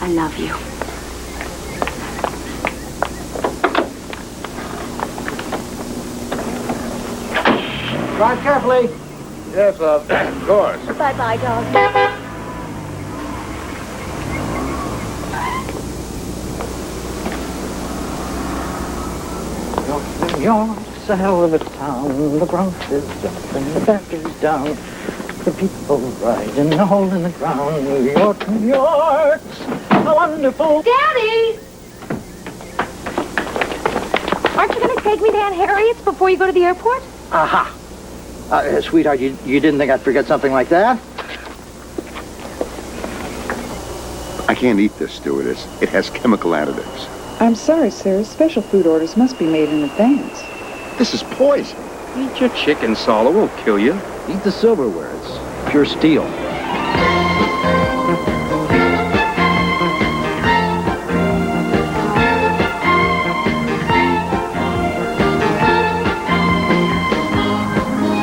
I love you. Drive carefully. Yes, of course. Bye-bye, darling. York's a hell of a town. The Bronx is up and the back is down. The people riding a hole in the ground. New York, New York, a wonderful... Daddy! Aren't you going to take me to Aunt Harriet's before you go to the airport? Aha. Sweetheart, you didn't think I'd forget something like that? I can't eat this, stewardess. It has chemical additives. I'm sorry, sir. Special food orders must be made in advance. This is poison. Eat your chicken, Saul. It won't kill you. Eat the silverware. It's pure steel.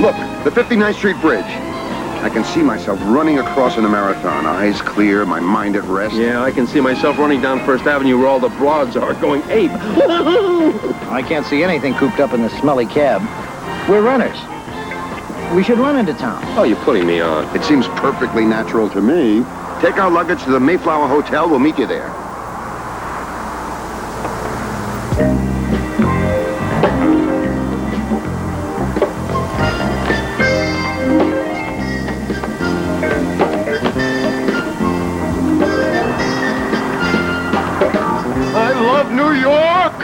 Look, the 59th Street Bridge. I can see myself running across in a marathon, eyes clear, my mind at rest. Yeah, I can see myself running down First Avenue where all the broads are, going ape. I can't see anything cooped up in this smelly cab. We're runners. We should run into town. Oh, you're putting me on. It seems perfectly natural to me. Take our luggage to the Mayflower Hotel. We'll meet you there. I love New York!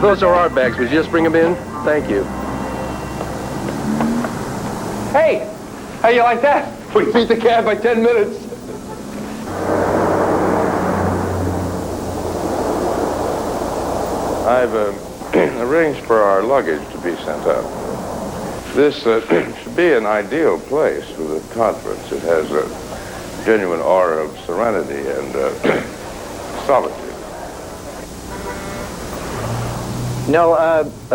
Those are our bags. Would you just bring them in? Thank you. Hey! How you like that? We beat the cab by 10 minutes. I've arranged for our luggage to be sent up. This should be an ideal place for the conference. It has a genuine aura of serenity and solitude. No,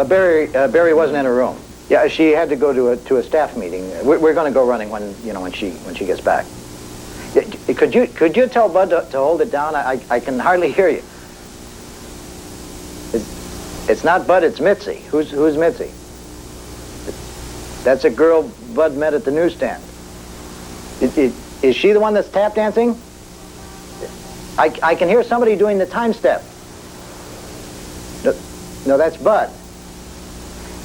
Barry wasn't in her room. Yeah, she had to go to a staff meeting. We're going to go running when she gets back. Could you tell Bud to hold it down? I can hardly hear you. It's not Bud, it's Mitzi. Who's Mitzi? That's a girl Bud met at the newsstand. Is she the one that's tap dancing? I can hear somebody doing the time step. No, that's Bud.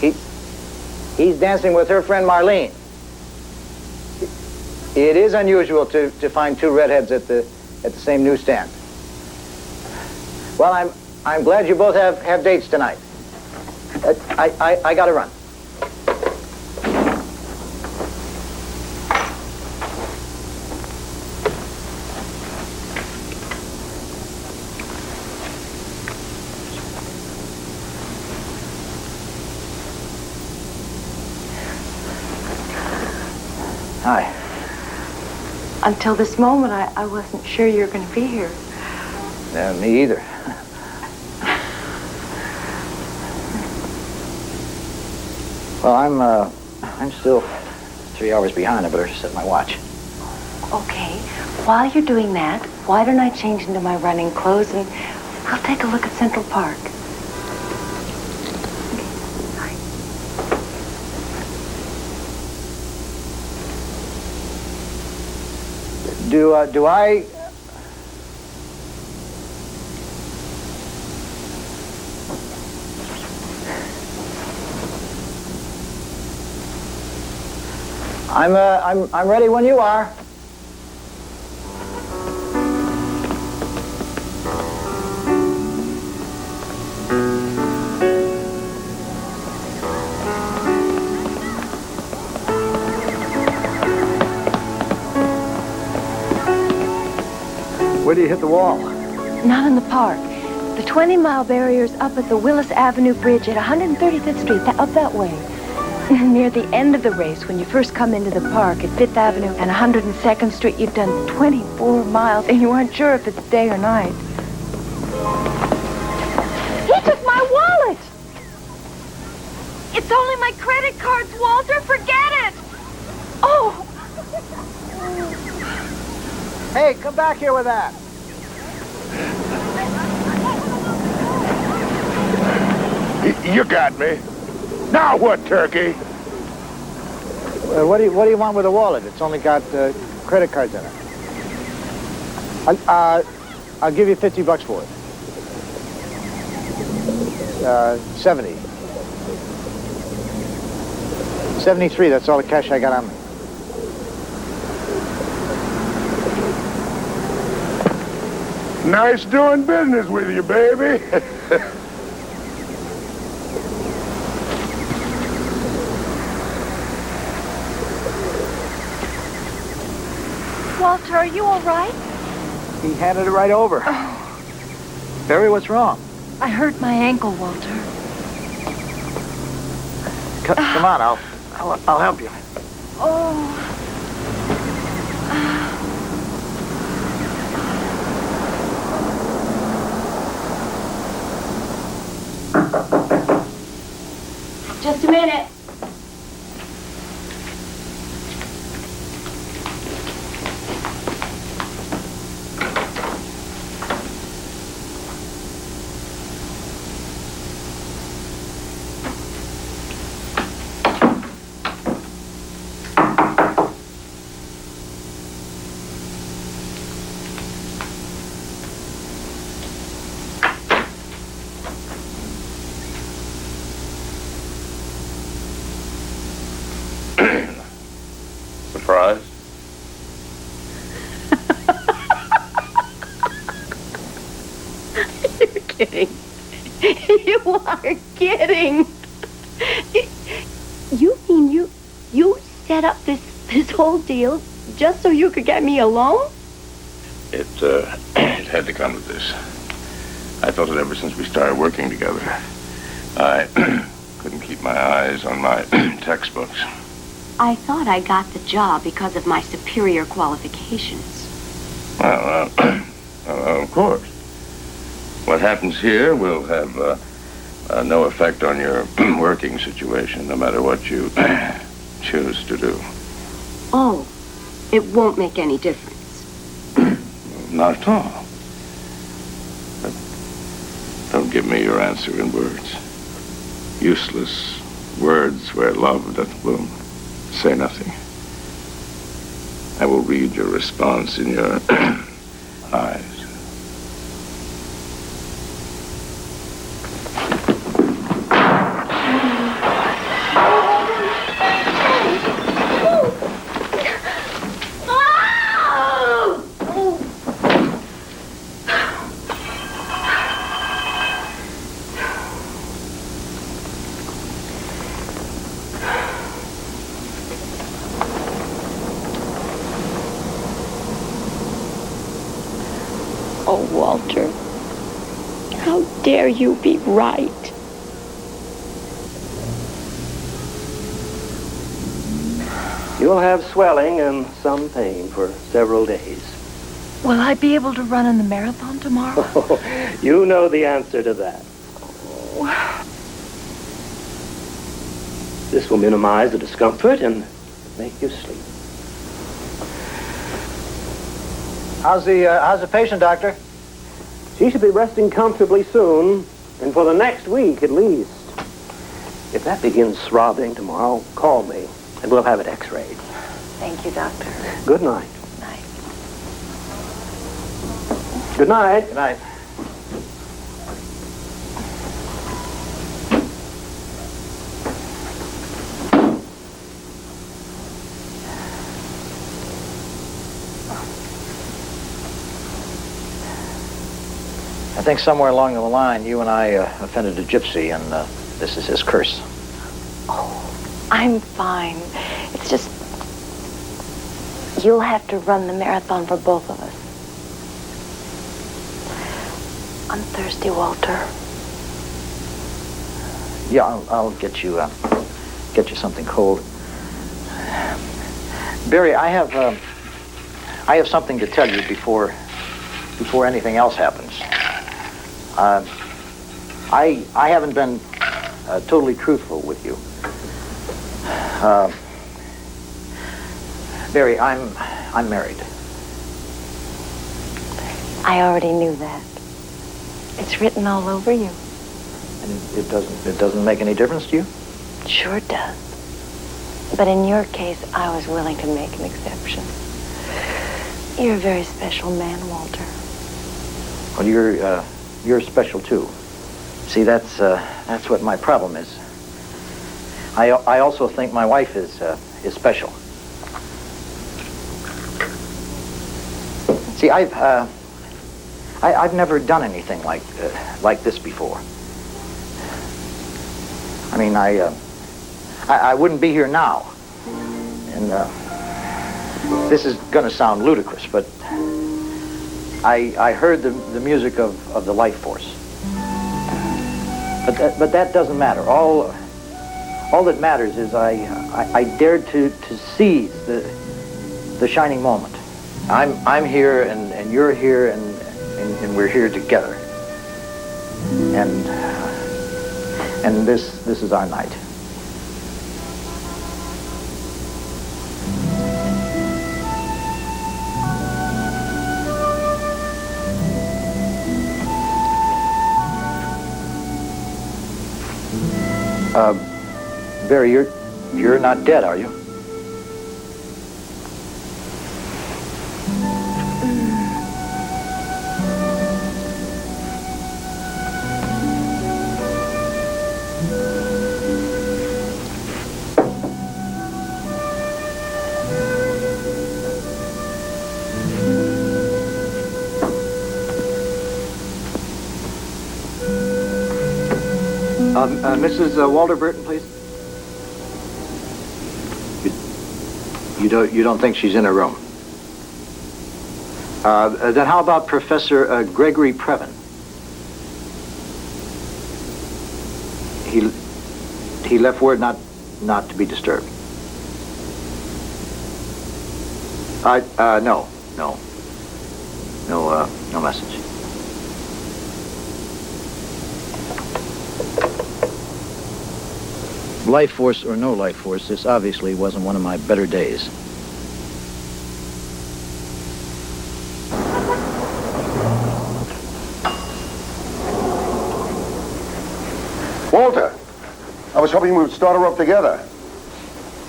He's dancing with her friend Marlene. It is unusual to find two redheads at the same newsstand. Well, I'm glad you both have dates tonight. I gotta run. Hi. Until this moment, I wasn't sure you were going to be here. Me either. Well, I'm still 3 hours behind. I better set my watch. Okay. While you're doing that, why don't I change into my running clothes and we'll take a look at Central Park. Do I... I'm ready when you are. Where do you hit the wall? Not in the park. The 20-mile barrier's up at the Willis Avenue Bridge at 135th Street, up that way. Near the end of the race, when you first come into the park at 5th Avenue and 102nd Street, you've done 24 miles, and you aren't sure if it's day or night. He took my wallet! It's only my credit cards, Walter. Forget it! Oh! Hey, come back here with that. You got me. Now what, Turkey? What do you want with a wallet? It's only got credit cards in it. I'll give you $50 for it. 70. 73, that's all the cash I got on me. Nice doing business with you, baby. Walter, are you all right? He handed it right over. Barry, what's wrong? I hurt my ankle, Walter. Come on, I'll help you. Oh. Just a minute. Surprised? You're kidding. You are kidding. You mean you set up this whole deal just so you could get me alone? It had to come to this. I felt it ever since we started working together. I couldn't keep my eyes on my textbooks. I thought I got the job because of my superior qualifications. Well, of course. What happens here will have no effect on your working situation, no matter what you choose to do. Oh, it won't make any difference. Not at all. But don't give me your answer in words. Useless words where love doth bloom. Say nothing. I will read your response in your eyes. Oh, Walter, how dare you be right? You'll have swelling and some pain for several days. Will I be able to run in the marathon tomorrow? You know the answer to that. This will minimize the discomfort and make you sleep. How's the patient, doctor? She should be resting comfortably soon, and for the next week at least. If that begins throbbing tomorrow, call me, and we'll have it x-rayed. Thank you, doctor. Good night. Night. Good night. Good night. I think somewhere along the line, you and I offended a gypsy, and this is his curse. Oh, I'm fine. It's just, you'll have to run the marathon for both of us. I'm thirsty, Walter. Yeah, I'll get you something cold. Barry, I have something to tell you before anything else happens. I haven't been totally truthful with you. Barry, I'm married. I already knew that. It's written all over you. And it doesn't make any difference to you? Sure does. But in your case, I was willing to make an exception. You're a very special man, Walter. Well, you're special too. See, that's what my problem is. I also think my wife is special. See, I've never done anything like this before. I mean, I wouldn't be here now. And this is going to sound ludicrous, but I heard the music of the life force. But that doesn't matter. All that matters is I dared to seize the shining moment. I'm here and you're here and we're here together. And this is our night. Barry, you're not dead, are you? Mrs. Walter Burton, please. You don't think she's in her room? Then how about Professor Gregory Previn? He left word not to be disturbed. No message. Life force or no life force, this obviously wasn't one of my better days. Walter, I was hoping we would start her up together.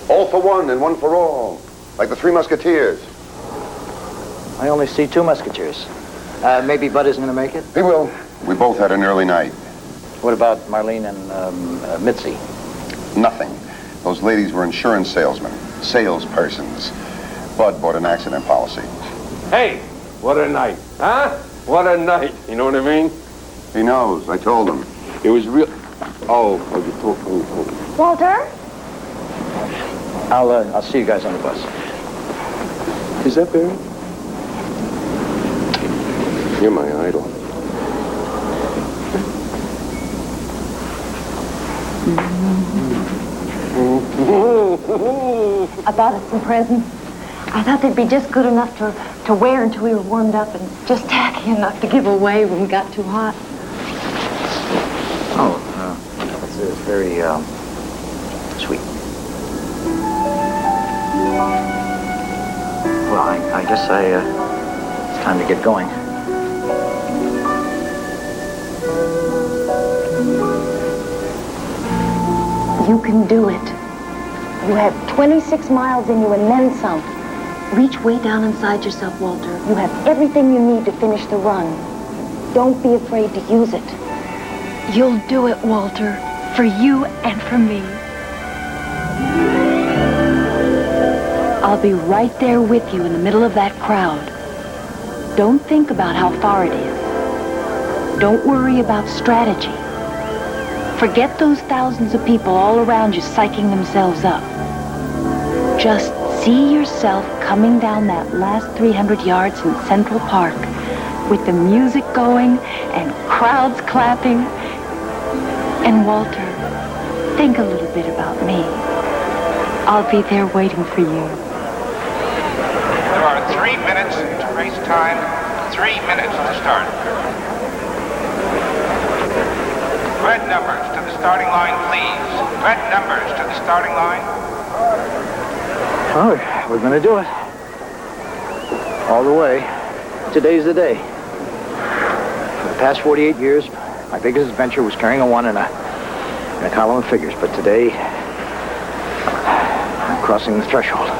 All for one and one for all, like the Three Musketeers. I only see two musketeers. Maybe Bud isn't going to make it? He will. We both had an early night. What about Marlene and Mitzi? Nothing. Those ladies were insurance salesmen, salespersons. Bud bought an accident policy. Hey, what a night, huh? What a night, you know what I mean? He knows, I told him. It was real... you told... Walter? I'll see you guys on the bus. Is that Barry? You're my idol. I bought us some presents. I thought they'd be just good enough to wear until we were warmed up and just tacky enough to give away when we got too hot. It's very sweet. Well, I guess it's time to get going. You can do it. You have 26 miles in you and then some. Reach way down inside yourself, Walter. You have everything you need to finish the run. Don't be afraid to use it. You'll do it, Walter, for you and for me. I'll be right there with you in the middle of that crowd. Don't think about how far it is. Don't worry about strategy. Forget those thousands of people all around you psyching themselves up. Just see yourself coming down that last 300 yards in Central Park with the music going and crowds clapping. And Walter, think a little bit about me. I'll be there waiting for you. There are 3 minutes to race time, 3 minutes to start. Red numbers to the starting line, please. Red numbers to the starting line. Well, we're going to do it. All the way. Today's the day. For the past 48 years, my biggest adventure was carrying a 1 in a column of figures. But today, I'm crossing the threshold.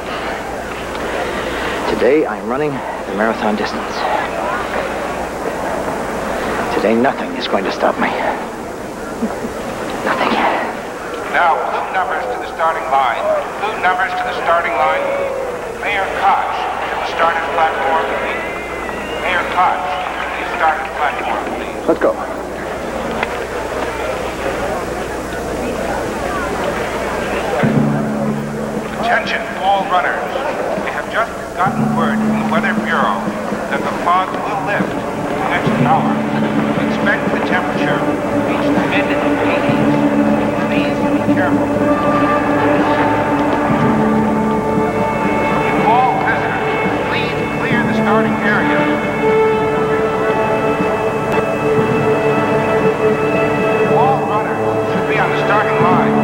Today, I'm running the marathon distance. Today, nothing is going to stop me. Now, blue numbers to the starting line. Blue numbers to the starting line. Mayor Koch to the starting platform, please. Mayor Koch to the starting platform, please. Let's go. Attention, all runners. We have just gotten word from the Weather Bureau that the fog will lift in the next hour. We expect the temperature to reach the mid-80s. Please be careful. All visitors, please clear the starting area. All runners should be on the starting line.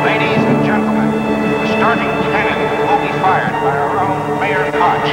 Ladies and gentlemen, the starting cannon will be fired by our own Mayor Koch.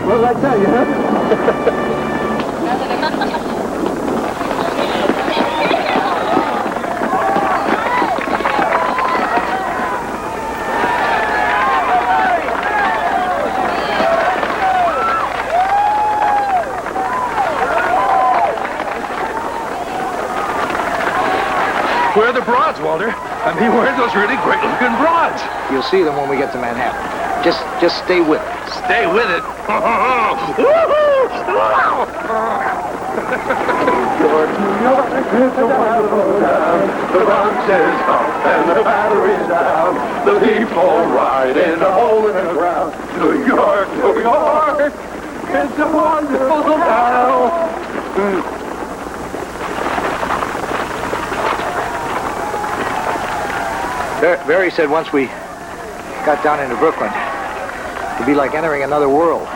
What did I tell you, huh? Where are the broads, Walter? I mean, where are those really great-looking broads? You'll see them when we get to Manhattan. Just stay with it. Stay with it? The Bronx is up and the battery's down. The people ride in a hole in the ground. New York, New York, it's a wonderful town. Barry said once we got down into Brooklyn, it'd be like entering another world.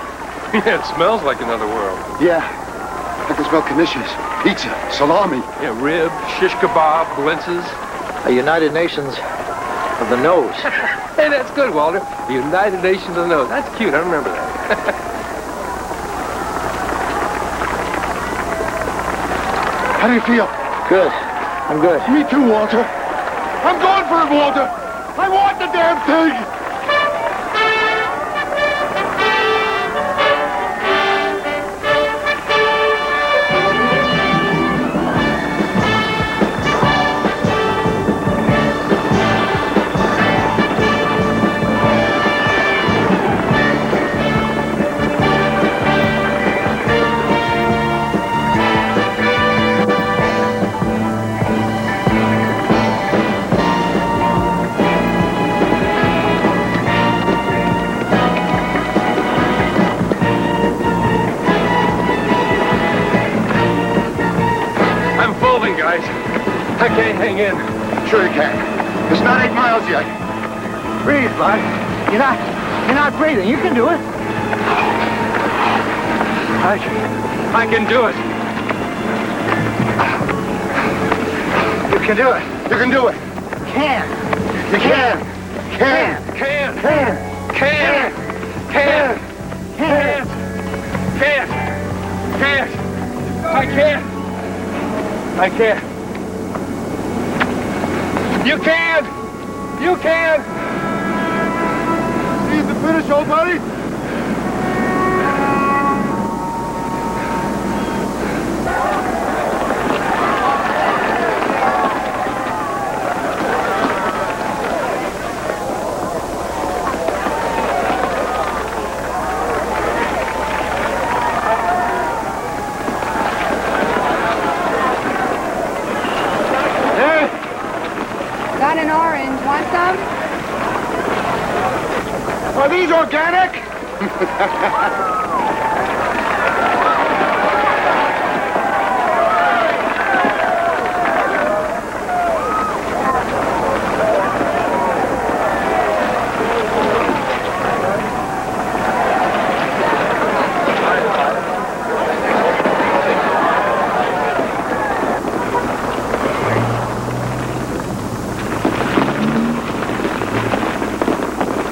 Yeah, it smells like another world. Yeah, I can smell knishes, pizza, salami. Yeah, rib, shish kebab, blintzes. A United Nations of the nose. Hey, that's good, Walter. The United Nations of the nose. That's cute. I remember that. How do you feel? Good. I'm good. Me too, Walter. I'm going for it, Walter. I want the damn thing. I can't hang in. Sure you can. It's not 8 miles yet. Breathe, bud. You're not breathing. You can do it. I can do it. You can do it. You can do it. Can. You can. Can. Can. Can. Can. Can. Can. Can. I can't. You can! You can! See the finish, old buddy? Got an orange. Want some? Are these organic?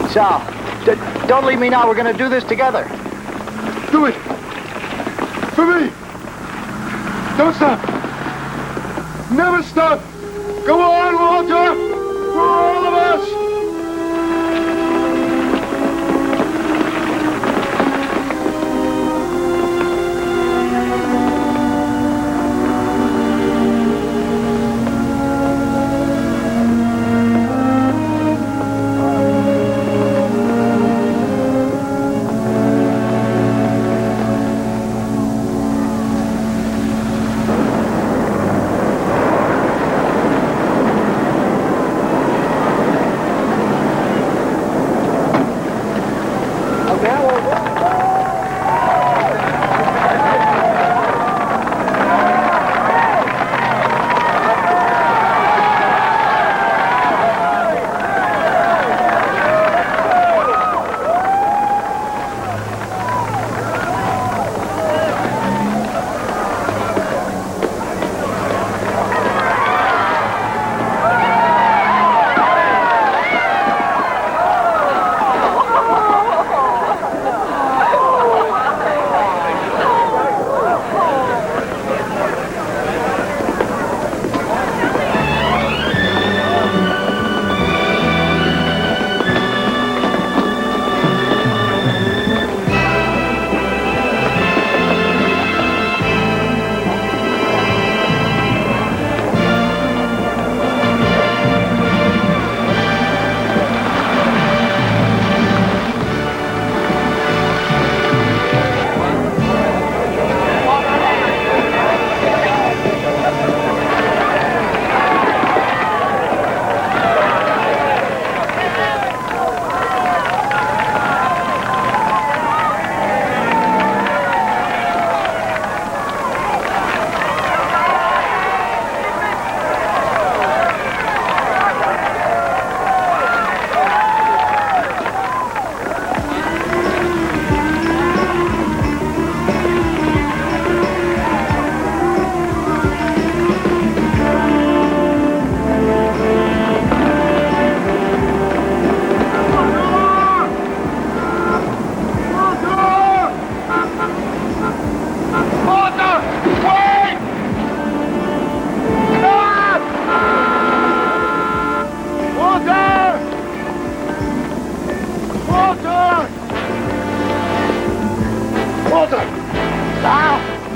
Sal, don't leave me now. We're going to do this together. Do it. For me. Don't stop. Never stop. Go on, Walter. For all of us.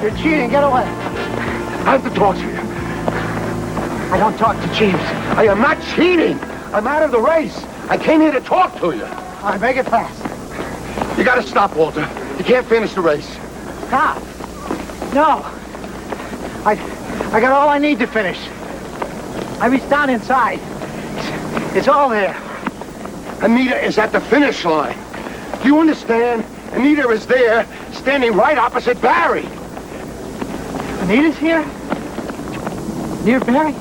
You're cheating. Get away. I have to talk to you. I don't talk to cheats. I am not cheating. I'm out of the race. I came here to talk to you. All right, make it fast. You gotta stop, Walter. You can't finish the race. Stop. No. I got all I need to finish. I reached down inside. It's all there. Anita is at the finish line. Do you understand? Anita is there, standing right opposite Barry. Anita's here? Near Barry?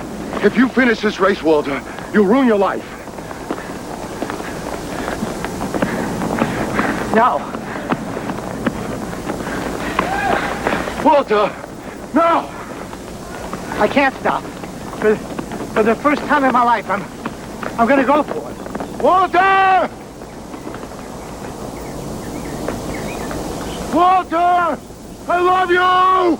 If you finish this race, Walter, you'll ruin your life. No. Walter, no! I can't stop. For the first time in my life, I'm gonna go for it. Walter! Walter! I love you!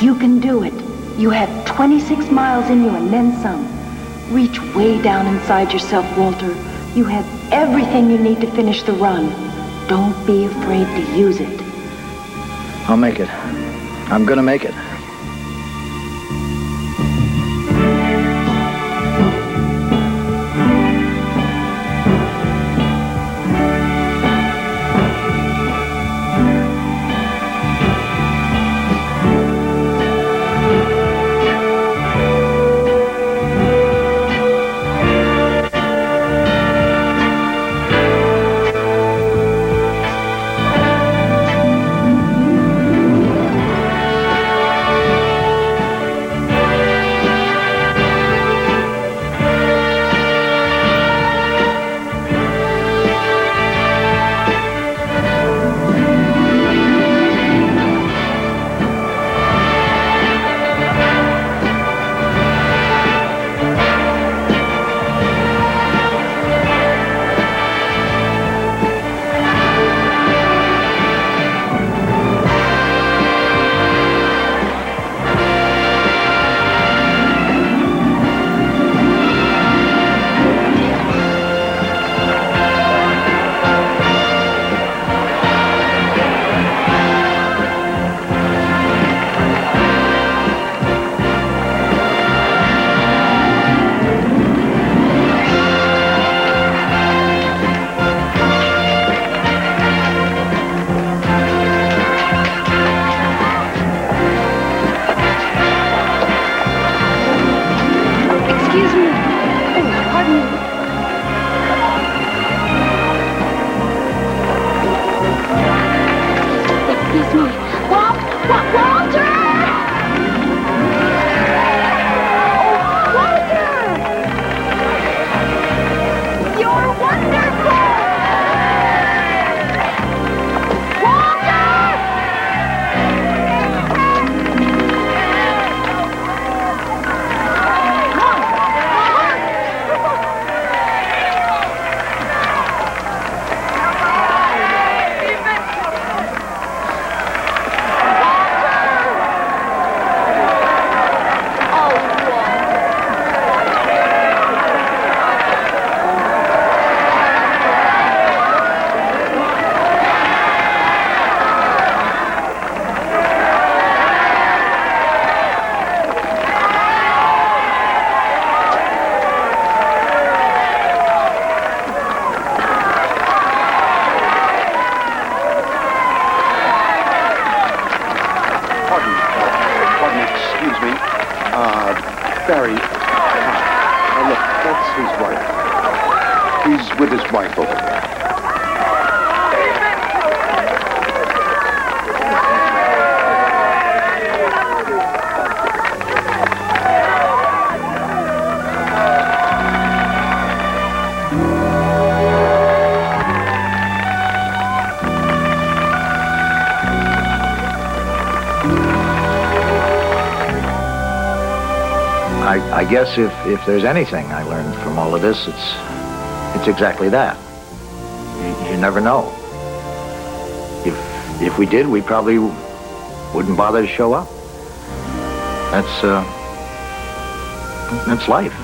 You can do it. You have 26 miles in you and then some. Reach way down inside yourself, Walter. You have everything you need to finish the run. Don't be afraid to use it. I'll make it. I'm gonna make it. Barry, look, that's his wife. He's with his wife over there. I guess if there's anything I learned from all of this, it's exactly that. You never know. If we did, we probably wouldn't bother to show up. That's life.